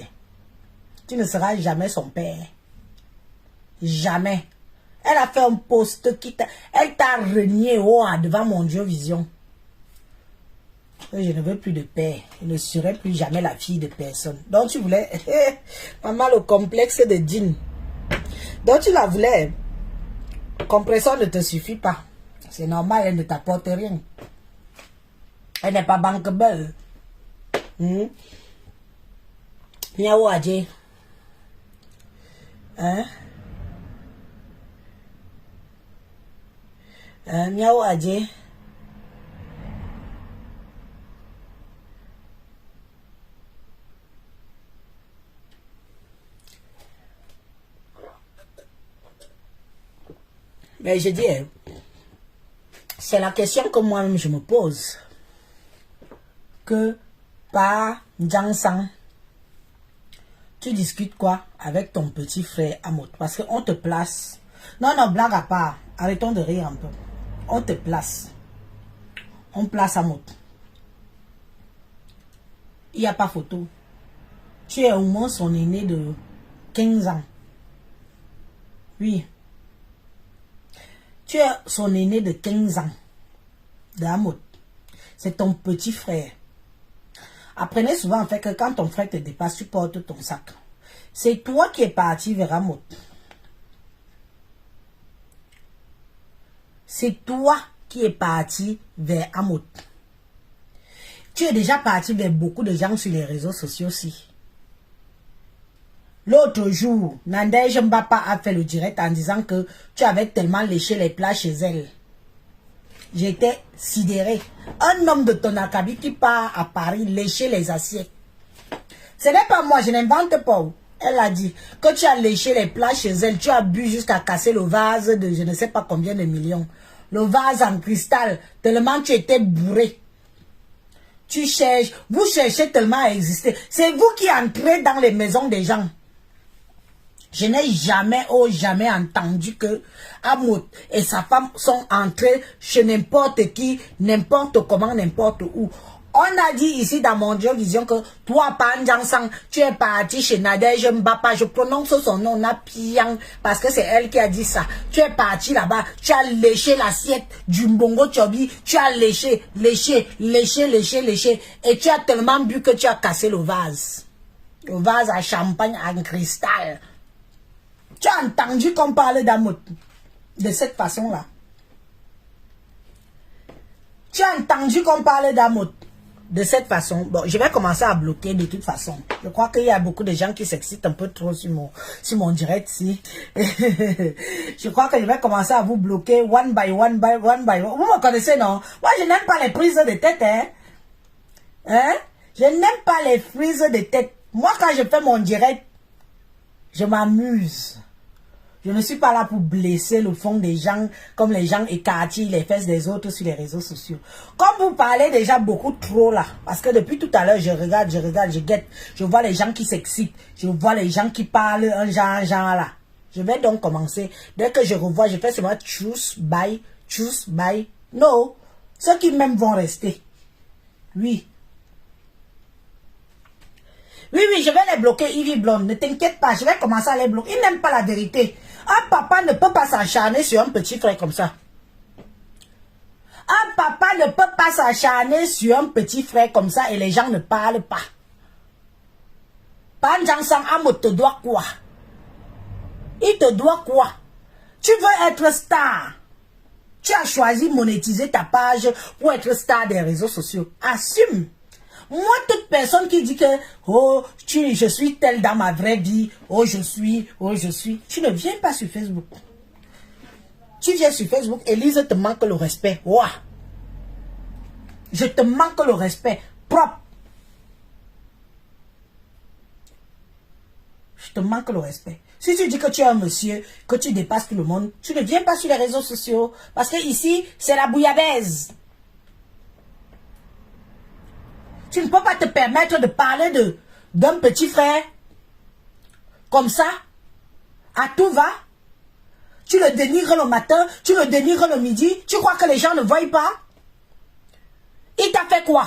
Tu ne seras jamais son père. Jamais. Elle a fait un post qui t'a... Elle t'a renié devant mon Dieu Vision. Je ne veux plus de père. Je ne serai plus jamais la fille de personne. Donc tu voulais... Maman, le complexe de Jean. Donc tu la voulais. Compression ne te suffit pas. C'est normal, elle ne t'apporte rien. Elle n'est pas bankable. Miaou Adje. Hein? Miaou Adje. Mais je dis, c'est la question que moi-même je me pose. Que par Njangsang, tu discutes quoi avec ton petit frère Amot? Parce qu'on te place. Non, non, blague à part. Arrêtons de rire un peu. On te place. On place Amot. Il n'y a pas photo. Tu es au moins son aîné de 15 ans. Oui. Tu es son aîné de 15 ans. De Amot. C'est ton petit frère. Apprenez souvent en fait que quand ton frère te dépasse, tu portes ton sac. C'est toi qui es parti vers Amot. C'est toi qui es parti vers Amot. Tu es déjà parti vers beaucoup de gens sur les réseaux sociaux aussi. L'autre jour, Nadège Mbapa a fait le direct en disant que tu avais tellement léché les plats chez elle. J'étais sidéré. Un homme de ton acabit qui part à Paris lécher les assiettes. Ce n'est pas moi, je n'invente pas. Elle a dit que tu as léché les plats chez elle. Tu as bu jusqu'à casser le vase de je ne sais pas combien de millions. Le vase en cristal, tellement tu étais bourré. Tu cherches, vous cherchez tellement à exister. C'est vous qui entrez dans les maisons des gens. Je n'ai jamais, jamais entendu que Amot et sa femme sont entrés chez n'importe qui, n'importe comment, n'importe où. On a dit ici dans mon Dieu Vision que toi, Panjansang, tu es parti chez Nadège Mbapa. Je prononce son nom, Napiang, parce que c'est elle qui a dit ça. Tu es parti là-bas, tu as léché l'assiette du Mbongo Chobi, tu as léché, et tu as tellement bu que tu as cassé le vase. Le vase à champagne en cristal. Tu as entendu qu'on parle d'Amot de cette façon-là. Tu as entendu qu'on parle d'Amot de cette façon. Bon, je vais commencer à bloquer de toute façon. Je crois qu'il y a beaucoup de gens qui s'excitent un peu trop sur mon direct ici. Je crois que je vais commencer à vous bloquer one by one. Vous me connaissez, non? Moi, je n'aime pas les prises de tête, hein? Hein? Je n'aime pas les prises de tête. Moi, quand je fais mon direct, je m'amuse. Je ne suis pas là pour blesser le fond des gens, comme les gens écartillent les fesses des autres sur les réseaux sociaux. Comme vous parlez déjà beaucoup trop là, parce que depuis tout à l'heure, je regarde, je guette, je vois les gens qui s'excitent, je vois les gens qui parlent un genre là. Je vais donc commencer. Dès que je revois, je fais seulement choose, buy. Non, ceux qui m'aiment vont rester. Oui. Oui, je vais les bloquer, Ivy Blonde. Ne t'inquiète pas, je vais commencer à les bloquer. Ils n'aiment pas la vérité. Un papa ne peut pas s'acharner sur un petit frère comme ça. Un papa ne peut pas s'acharner sur un petit frère comme ça et les gens ne parlent pas. Panjansang Amot te doit quoi? Il te doit quoi? Tu veux être star. Tu as choisi monétiser ta page pour être star des réseaux sociaux. Assume. Moi, toute personne qui dit que oh, je suis telle dans ma vraie vie, oh je suis, tu ne viens pas sur Facebook. Tu viens sur Facebook, Elise te manque le respect. Ouah. Je te manque le respect. Propre. Je te manque le respect. Si tu dis que tu es un monsieur, que tu dépasses tout le monde, tu ne viens pas sur les réseaux sociaux. Parce que ici, c'est la bouillabaisse. Tu ne peux pas te permettre de parler d'un petit frère comme ça, à tout va. Tu le dénigres le matin, tu le dénigres le midi, tu crois que les gens ne voient pas? Il t'a fait quoi?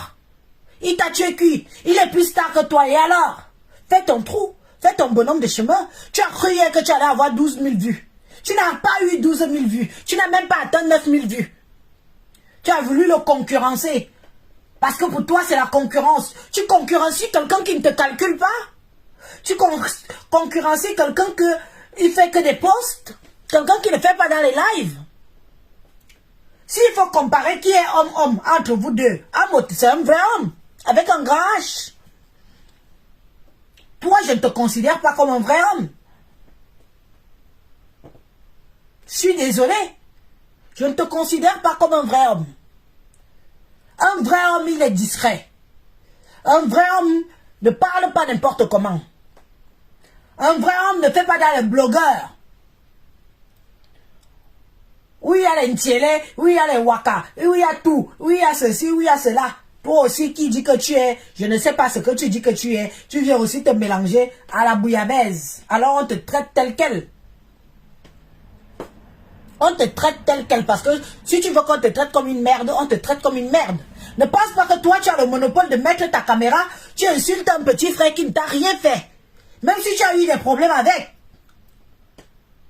Il t'a tué cuit, il est plus star que toi, et alors? Fais ton trou, fais ton bonhomme de chemin. Tu as cru hier que tu allais avoir 12 000 vues. Tu n'as pas eu 12 000 vues, tu n'as même pas atteint 9 000 vues. Tu as voulu le concurrencer. Parce que pour toi, c'est la concurrence. Tu concurrencies quelqu'un qui ne te calcule pas. Tu concurrencies quelqu'un qui fait que des posts. Quelqu'un qui ne fait pas dans les lives. S'il faut comparer qui est homme-homme entre vous deux, Amot, c'est un vrai homme. Avec un grand H. toi, je ne te considère pas comme un vrai homme. Je suis désolé. Je ne te considère pas comme un vrai homme. Un vrai homme, il est discret. Un vrai homme ne parle pas n'importe comment. Un vrai homme ne fait pas dans les blogueurs. Oui, il y a les Ntiele, oui, il y a les Waka, oui, il y a tout, oui, il y a ceci, oui, il y a cela. Toi aussi qui dis que tu es, je ne sais pas ce que tu dis que tu es, tu viens aussi te mélanger à la bouillabaisse. Alors on te traite tel quel. On te traite tel quel parce que si tu veux qu'on te traite comme une merde, on te traite comme une merde. Ne pense pas que toi tu as le monopole de mettre ta caméra, tu insultes un petit frère qui ne t'a rien fait. Même si tu as eu des problèmes avec.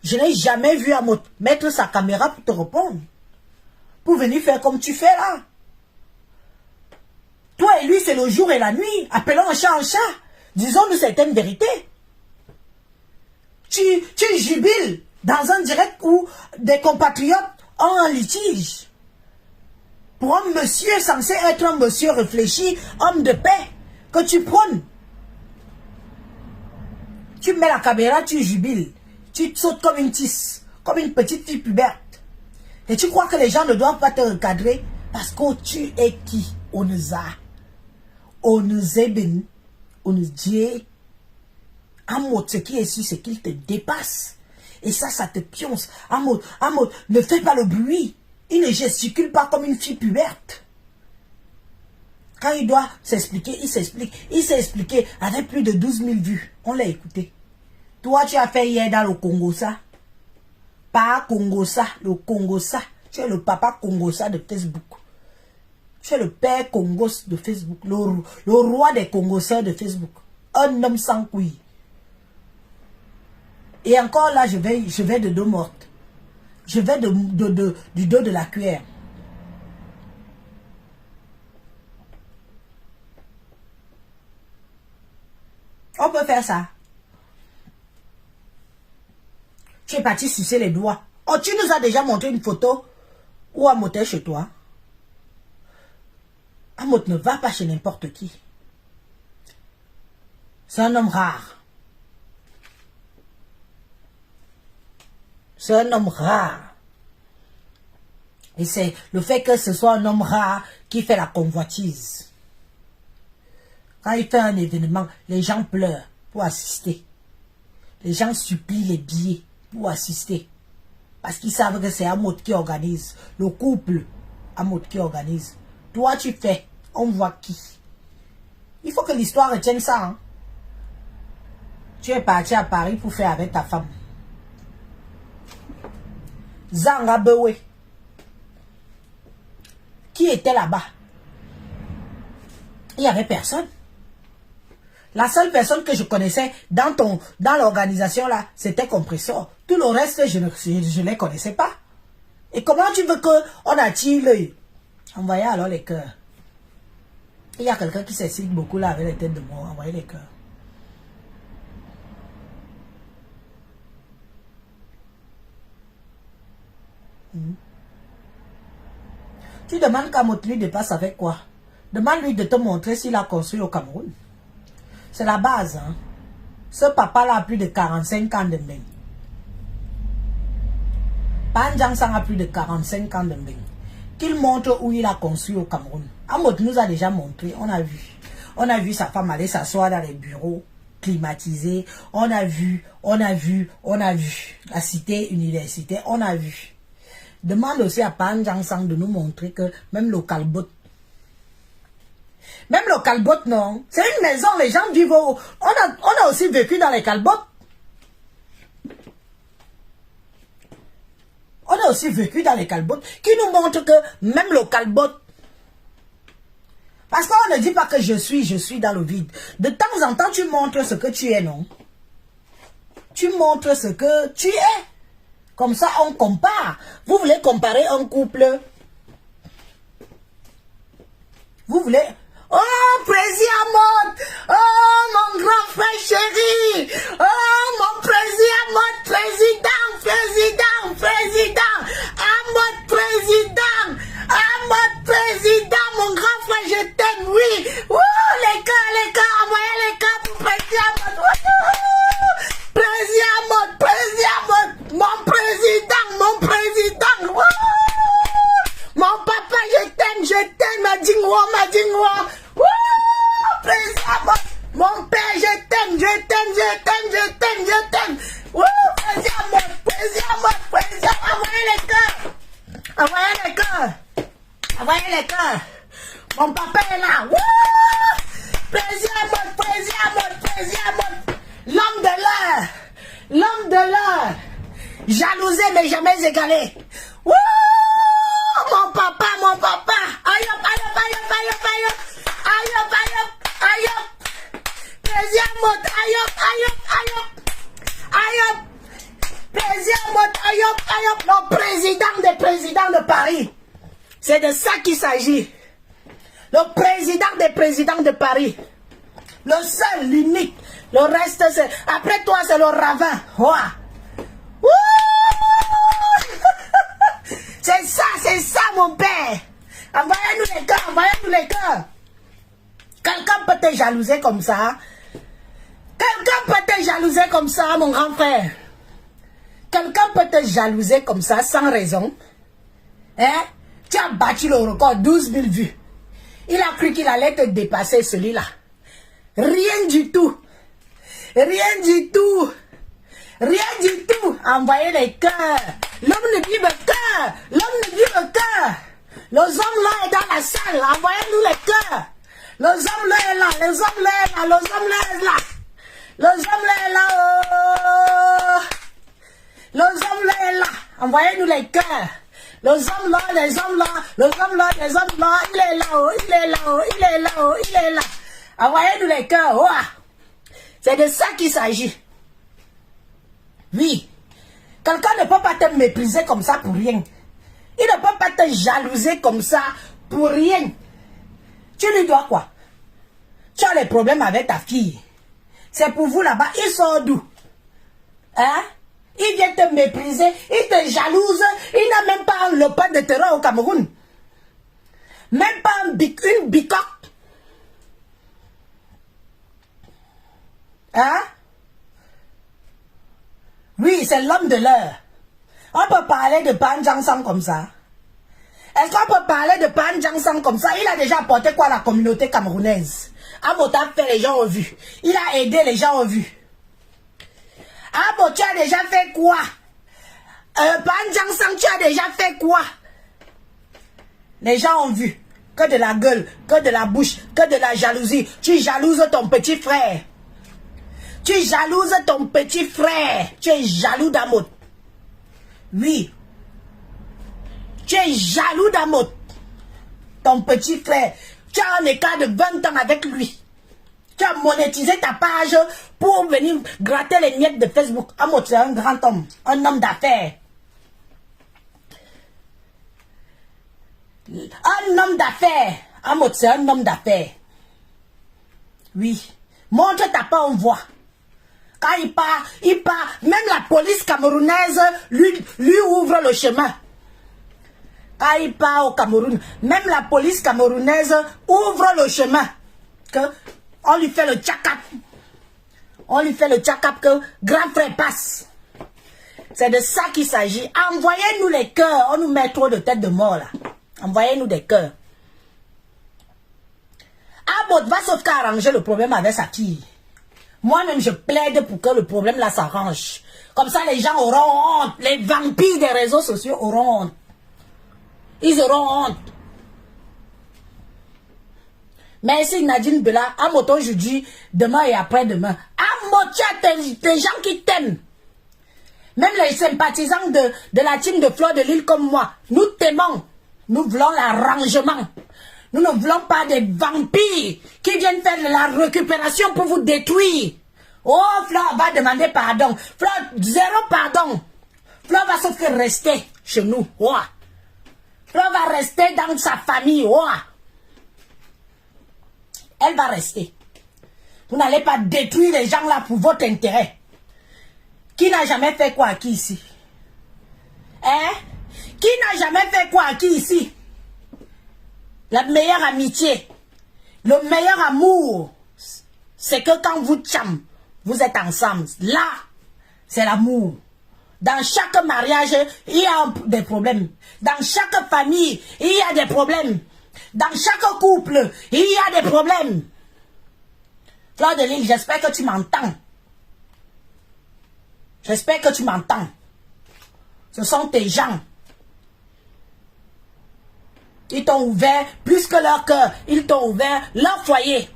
Je n'ai jamais vu Amot mettre sa caméra pour te répondre. Pour venir faire comme tu fais là. Toi et lui, c'est le jour et la nuit. Appelons un chat en chat. Disons-nous certaines vérités. Tu jubiles dans un direct où des compatriotes ont un litige. Pour un monsieur censé être un monsieur réfléchi, homme de paix, que tu prônes. Tu mets la caméra, tu jubiles. Tu sautes comme une tisse, comme une petite fille puberte. Et tu crois que les gens ne doivent pas te recadrer parce que tu es qui? Oneza. Onezeben. Onezdié. Amot, ce qui est sûr, c'est qu'il te dépasse. Et ça te pionce. Amot, ne fais pas le bruit. Il ne gesticule pas comme une fille puberte. Quand il doit s'expliquer, il s'explique. Il s'est expliqué avec plus de 12 000 vues. On l'a écouté. Toi, tu as fait hier dans le Congossa. Pas Congossa, le Congossa. Tu es le papa Congossa de Facebook. Tu es le père Congos de Facebook. Le roi des Congosseurs de Facebook. Un homme sans couilles. Et encore là, je vais de dos morte. Je vais du dos de la cuillère. On peut faire ça. Tu es parti sucer les doigts. Oh, tu nous as déjà montré une photo où Amot est chez toi. Amot ne va pas chez n'importe qui. C'est un homme rare. C'est un homme rare. Et c'est le fait que ce soit un homme rare qui fait la convoitise. Quand il fait un événement, les gens pleurent pour assister. Les gens supplient les billets pour assister. Parce qu'ils savent que c'est Amot qui organise. Le couple, Amot qui organise. Toi, tu fais. On voit qui. Il faut que l'histoire retienne ça. Hein? Tu es parti à Paris pour faire avec ta femme. Zanga Bewe. Qui était là-bas? Il n'y avait personne. La seule personne que je connaissais dans l'organisation là, c'était Compressor. Tout le reste, je ne les connaissais pas. Et comment tu veux qu'on attire l'œil? Envoyez alors les cœurs. Il y a quelqu'un qui s'excite beaucoup là avec les têtes de mort. Envoyez les cœurs. Tu demandes qu'Amot lui dépasse avec quoi? Demande-lui de te montrer s'il a construit au Cameroun. C'est la base. Hein? Ce papa-là a plus de 45 ans de mbeng. Panjang Sang a plus de 45 ans de mbeng. Qu'il montre où il a construit au Cameroun. Amot nous a déjà montré, on a vu. On a vu sa femme aller s'asseoir dans les bureaux climatisés. On a vu. La cité universitaire, on a vu. Demande aussi à Panjang Sang de nous montrer que même le Calbot. Même le Calbot, non. C'est une maison, les gens vivent au... On a aussi vécu dans les Calbots. On a aussi vécu dans les Calbots qui nous montrent que même le Calbot... Parce qu'on ne dit pas que je suis dans le vide. De temps en temps, tu montres ce que tu es, non? Tu montres ce que tu es. Comme ça, on compare. Vous voulez comparer un couple? Vous voulez... Oh, Président Amot! Oh, mon grand frère chéri! Oh, mon Président Amot! Président! Amot, Président! Mon grand frère, je t'aime, oui! Ouh, les gars! Envoyez les gars pour Président Amot! Envoyez les cœurs. Mon papa est là. Wouh! Président mode, président mode, président mode. L'homme de l'heure. L'homme de l'heure. Jalousé mais jamais égalé. Wouh! Mon papa, mon papa. Aïe, aïe, aïe, aïe, aïe, aïe, aïe, aïe, aïe. Président mode, aïe, aïe, aïe, aïe. Président mode, aïe, aïe. Le président de Paris. C'est de ça qu'il s'agit. Le président des présidents de Paris. Le seul, l'unique. Le reste, c'est... Après toi, c'est le ravin. Ouah. C'est ça, mon père. Envoyez-nous les cœurs, envoyez-nous les cœurs. Quelqu'un peut te jalouser comme ça. Quelqu'un peut te jalouser comme ça, mon grand frère. Quelqu'un peut te jalouser comme ça, sans raison. Hein? Tu as battu le record, 12 000 vues. Il a cru qu'il allait te dépasser, celui-là. Rien du tout. Rien du tout. Rien du tout. Envoyez les cœurs. L'homme ne dit le cœur. L'homme ne dit le cœur. Les hommes là est dans la salle. Envoyez-nous les cœurs. Les hommes là est là. Les hommes là est là. Les hommes là est là. Les hommes là est là. Oh. Les hommes là est là. Envoyez-nous les cœurs. Les hommes là, les hommes là, les hommes là, les hommes là, il est là, oh, il est là, oh, il est là, oh, il est là. Envoyez-nous les cœurs. Oh. C'est de ça qu'il s'agit. Oui. Quelqu'un ne peut pas te mépriser comme ça pour rien. Il ne peut pas te jalouser comme ça pour rien. Tu lui dois quoi? Tu as les problèmes avec ta fille. C'est pour vous là-bas. Il sort d'où? Hein? Il vient te mépriser. Il te jalouse. Il n'a même pas le pain de terrain au Cameroun. Même pas une bicoque. Hein? Oui, c'est l'homme de l'heure. On peut parler de Pan Jiansang comme ça. Est-ce qu'on peut parler de Pan Jiansang comme ça? Il a déjà apporté quoi à la communauté camerounaise? Amota fait, les gens ont vu. Il a aidé, les gens ont vu. Amo, tu as déjà fait quoi? Pan Jiansang, tu as déjà fait quoi? Les gens ont vu. Que de la gueule, que de la bouche, que de la jalousie. Tu jalouses ton petit frère. Tu jalouses ton petit frère. Tu es jaloux d'Amot. Oui. Tu es jaloux d'Amot. Ton petit frère. Tu as un écart de 20 ans avec lui. Tu as monétisé ta page pour venir gratter les miettes de Facebook. Amot, c'est un grand homme. Un homme d'affaires. Un homme d'affaires. Amot, c'est un homme d'affaires. Oui. Montre ta part, on voit. Quand il part, même la police camerounaise lui ouvre le chemin. Quand il part au Cameroun, même la police camerounaise ouvre le chemin. Que on lui fait le tchakap. On lui fait le tchakap que grand frère passe. C'est de ça qu'il s'agit. Envoyez-nous les cœurs. On nous met trop de tête de mort là. Envoyez-nous des cœurs. Abot va sauf qu'à arranger le problème avec sa fille. Moi-même, je plaide pour que le problème là s'arrange. Comme ça, les gens auront honte. Les vampires des réseaux sociaux auront honte. Ils auront honte. Merci Nadine Bella. Amoto aujourd'hui, demain et après-demain. Amoto, des gens qui t'aiment. Même les sympathisants de la team de Fleur de Lille comme moi. Nous t'aimons. Nous voulons l'arrangement. Nous ne voulons pas des vampires qui viennent faire de la récupération pour vous détruire. Oh, Fleur va demander pardon. Fleur, zéro pardon. Fleur va se faire rester chez nous. Oh. Fleur va rester dans sa famille. Oh. Elle va rester. Vous n'allez pas détruire les gens là pour votre intérêt. Qui n'a jamais fait quoi à qui ici? Hein? Qui n'a jamais fait quoi à qui ici? La meilleure amitié, le meilleur amour, c'est que quand vous tcham, vous êtes ensemble. Là, c'est l'amour. Dans chaque mariage, il y a des problèmes. Dans chaque famille, il y a des problèmes. Dans chaque couple, il y a des problèmes. Fleur de Lille, j'espère que tu m'entends. J'espère que tu m'entends. Ce sont tes gens. Ils t'ont ouvert plus que leur cœur. Ils t'ont ouvert leur foyer.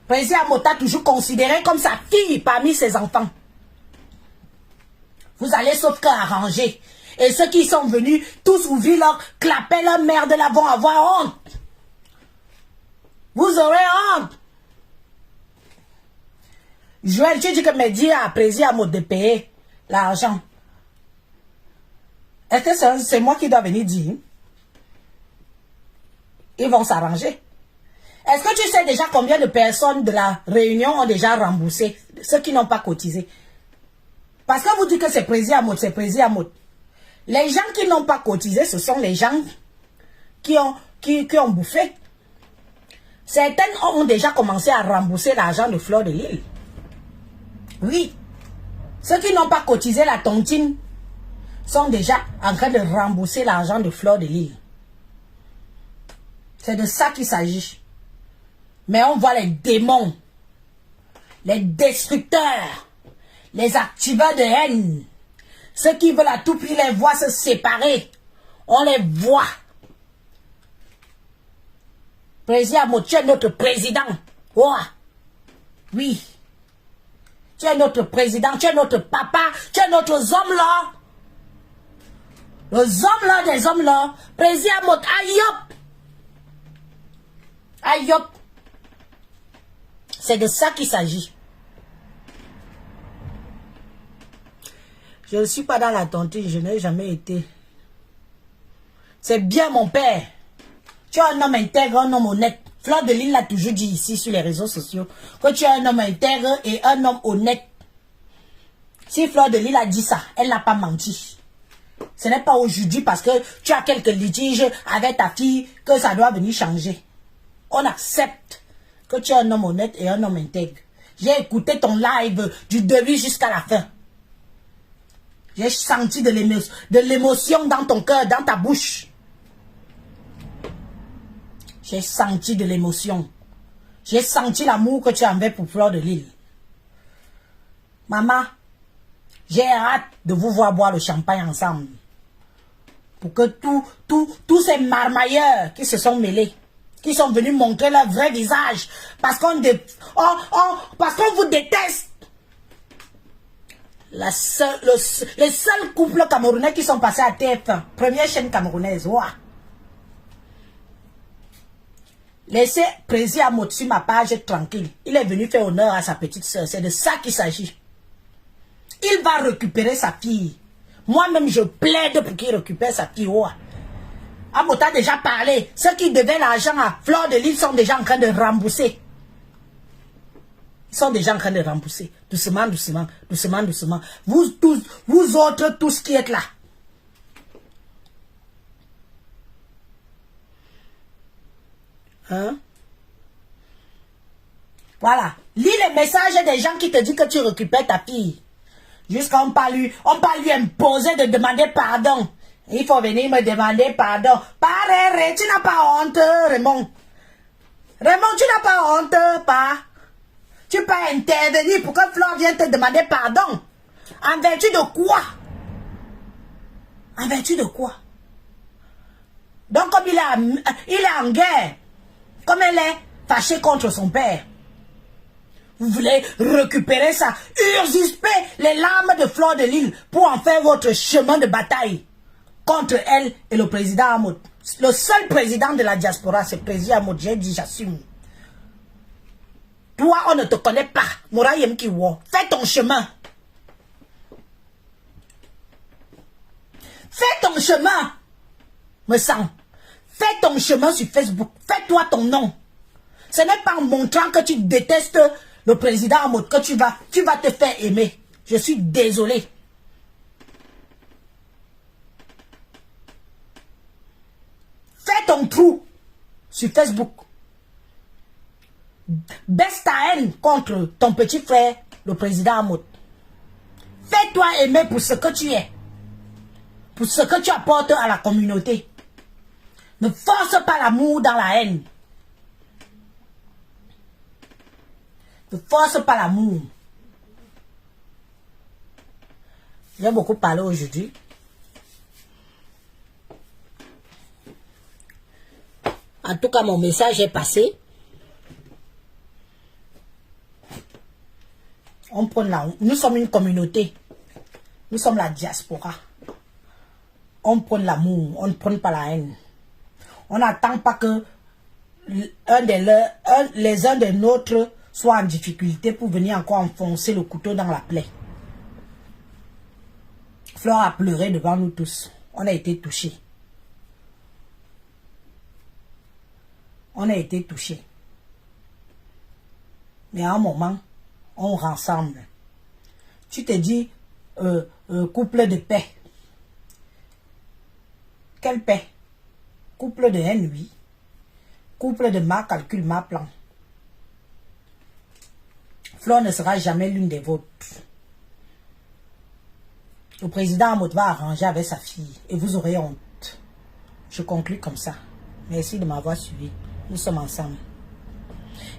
Président Amout a toujours considéré comme sa fille parmi ses enfants. Vous allez sauf que arranger. Et ceux qui sont venus, tous ouvrir leur clapet, leur merde, là, vont avoir honte. Vous aurez honte. Joël, tu dis que Mehdi a président Amout de payer l'argent. Est-ce que c'est moi qui dois venir dire? Ils vont s'arranger. Est-ce que tu sais déjà combien de personnes de la Réunion ont déjà remboursé, ceux qui n'ont pas cotisé? Parce que vous dites que c'est président Amout, c'est président Amout. Les gens qui n'ont pas cotisé, ce sont les gens qui ont bouffé. Certaines ont déjà commencé à rembourser l'argent de Fleur de Lille. Oui. Ceux qui n'ont pas cotisé la tontine sont déjà en train de rembourser l'argent de Fleur de Lille. C'est de ça qu'il s'agit. Mais on voit les démons, les destructeurs, les activeurs de haine, ceux qui veulent à tout prix les voir se séparer. On les voit. Président Amout, tu es notre président. Oh. Oui. Tu es notre président, tu es notre papa, tu es notre homme là. Les hommes là, des hommes là. Président Amout, aïop. Aïop. C'est de ça qu'il s'agit. Je ne suis pas dans la tontine, je n'ai jamais été. C'est bien mon père. Tu es un homme intègre, un homme honnête. Fleur de Lille l'a toujours dit ici sur les réseaux sociaux que tu es un homme intègre et un homme honnête. Si Fleur de Lille a dit ça, elle n'a pas menti. Ce n'est pas aujourd'hui parce que tu as quelques litiges avec ta fille que ça doit venir changer. On accepte que tu es un homme honnête et un homme intègre. J'ai écouté ton live du début jusqu'à la fin. J'ai senti de l'émotion dans ton cœur, dans ta bouche. J'ai senti de l'émotion. J'ai senti l'amour que tu avais pour Fleur de Lille. Maman, j'ai hâte de vous voir boire le champagne ensemble. Pour que tous ces marmailleurs qui se sont mêlés, qui sont venus montrer leur vrai visage, parce qu'on vous déteste. Les seuls couples camerounais qui sont passés à TF1, première chaîne camerounaise, wow. Laissez président Amout sur ma page tranquille. Il est venu faire honneur à sa petite soeur. C'est de ça qu'il s'agit. Il va récupérer sa fille. Moi-même, je plaide pour qu'il récupère sa fille. Wow. Amout a déjà parlé. Ceux qui devaient l'argent à Fleur de Lille sont déjà en train de rembourser. Ils sont déjà en train de rembourser. Doucement, doucement, doucement, doucement. Vous tous, vous autres, tous qui êtes là. Hein? Voilà. Lis les messages des gens qui te disent que tu récupères ta fille. Jusqu'à on pas lui imposer de demander pardon. Il faut venir me demander pardon. Paré, tu n'as pas honte, Raymond. Raymond, tu n'as pas honte, pas. Tu peux intervenir pour que Fleur vienne te demander pardon. En vertu de quoi? En vertu de quoi? Donc comme il est en guerre, comme elle est fâchée contre son père, vous voulez récupérer ça, usurper les larmes de Fleur de Lille pour en faire votre chemin de bataille contre elle et le président Amout. Le seul président de la diaspora, c'est le président Amout. J'ai dit, j'assume. Toi, on ne te connaît pas. Mourayem Kiwo, fais ton chemin. Fais ton chemin. Me sens. Fais ton chemin sur Facebook. Fais-toi ton nom. Ce n'est pas en montrant que tu détestes le président Amout que tu vas te faire aimer. Je suis désolé. Fais ton trou sur Facebook. Baisse ta haine contre ton petit frère, le président Amout. Fais-toi aimer pour ce que tu es. Pour ce que tu apportes à la communauté. Ne force pas l'amour dans la haine. Ne force pas l'amour. J'ai beaucoup parlé aujourd'hui. En tout cas, mon message est passé. On prend nous sommes une communauté. Nous sommes la diaspora. On prend l'amour, on ne prend pas la haine. On n'attend pas que les uns des nôtres soient en difficulté pour venir encore enfoncer le couteau dans la plaie. Flore a pleuré devant nous tous. On a été touchés. On a été touchés. Mais à un moment, on rassemble. Tu te dis, couple de paix. Quelle paix? Couple de haine, oui. Couple de ma calcul, ma plan. Flore ne sera jamais l'une des vôtres. Le président Amout va arranger avec sa fille et vous aurez honte. Je conclue comme ça. Merci de m'avoir suivi. Nous sommes ensemble.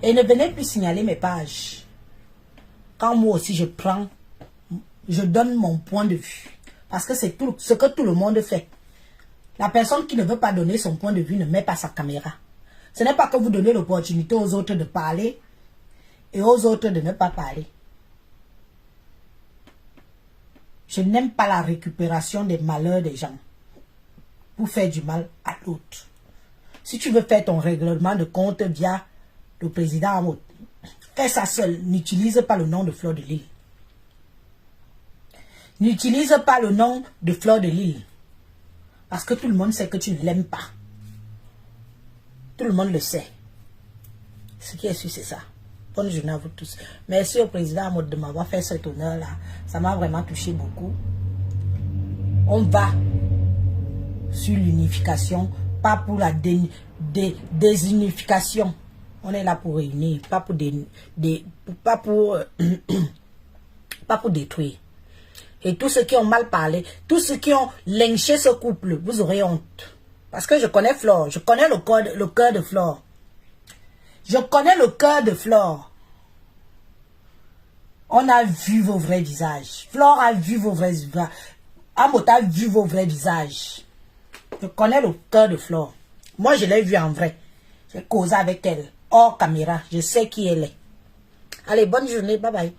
Et ne venez plus signaler mes pages. Quand moi aussi je donne mon point de vue. Parce que c'est tout ce que tout le monde fait. La personne qui ne veut pas donner son point de vue ne met pas sa caméra. Ce n'est pas que vous donnez l'opportunité aux autres de parler et aux autres de ne pas parler. Je n'aime pas la récupération des malheurs des gens pour faire du mal à l'autre. Si tu veux faire ton règlement de compte via le président Amout, fais ça seul. N'utilise pas le nom de Flore de Lille. N'utilise pas le nom de Flore de Lille. Parce que tout le monde sait que tu ne l'aimes pas. Tout le monde le sait. Ce qui est sûr, c'est ça. Bonne journée à vous tous. Merci au président Amout de m'avoir fait cet honneur-là. Ça m'a vraiment touché beaucoup. On va sur l'unification, pas pour la désunification. On est là pour réunir, pas pour, pas pour détruire. Et tous ceux qui ont mal parlé, tous ceux qui ont lynché ce couple, vous aurez honte. Parce que je connais Flore, je connais le cœur de Flore. Je connais le cœur de Flore. On a vu vos vrais visages. Flore a vu vos vrais visages. Amout a vu vos vrais visages. Je connais le cœur de Flore. Moi, je l'ai vu en vrai. J'ai causé avec elle. Hors caméra. Je sais qui elle est. Allez, bonne journée. Bye bye.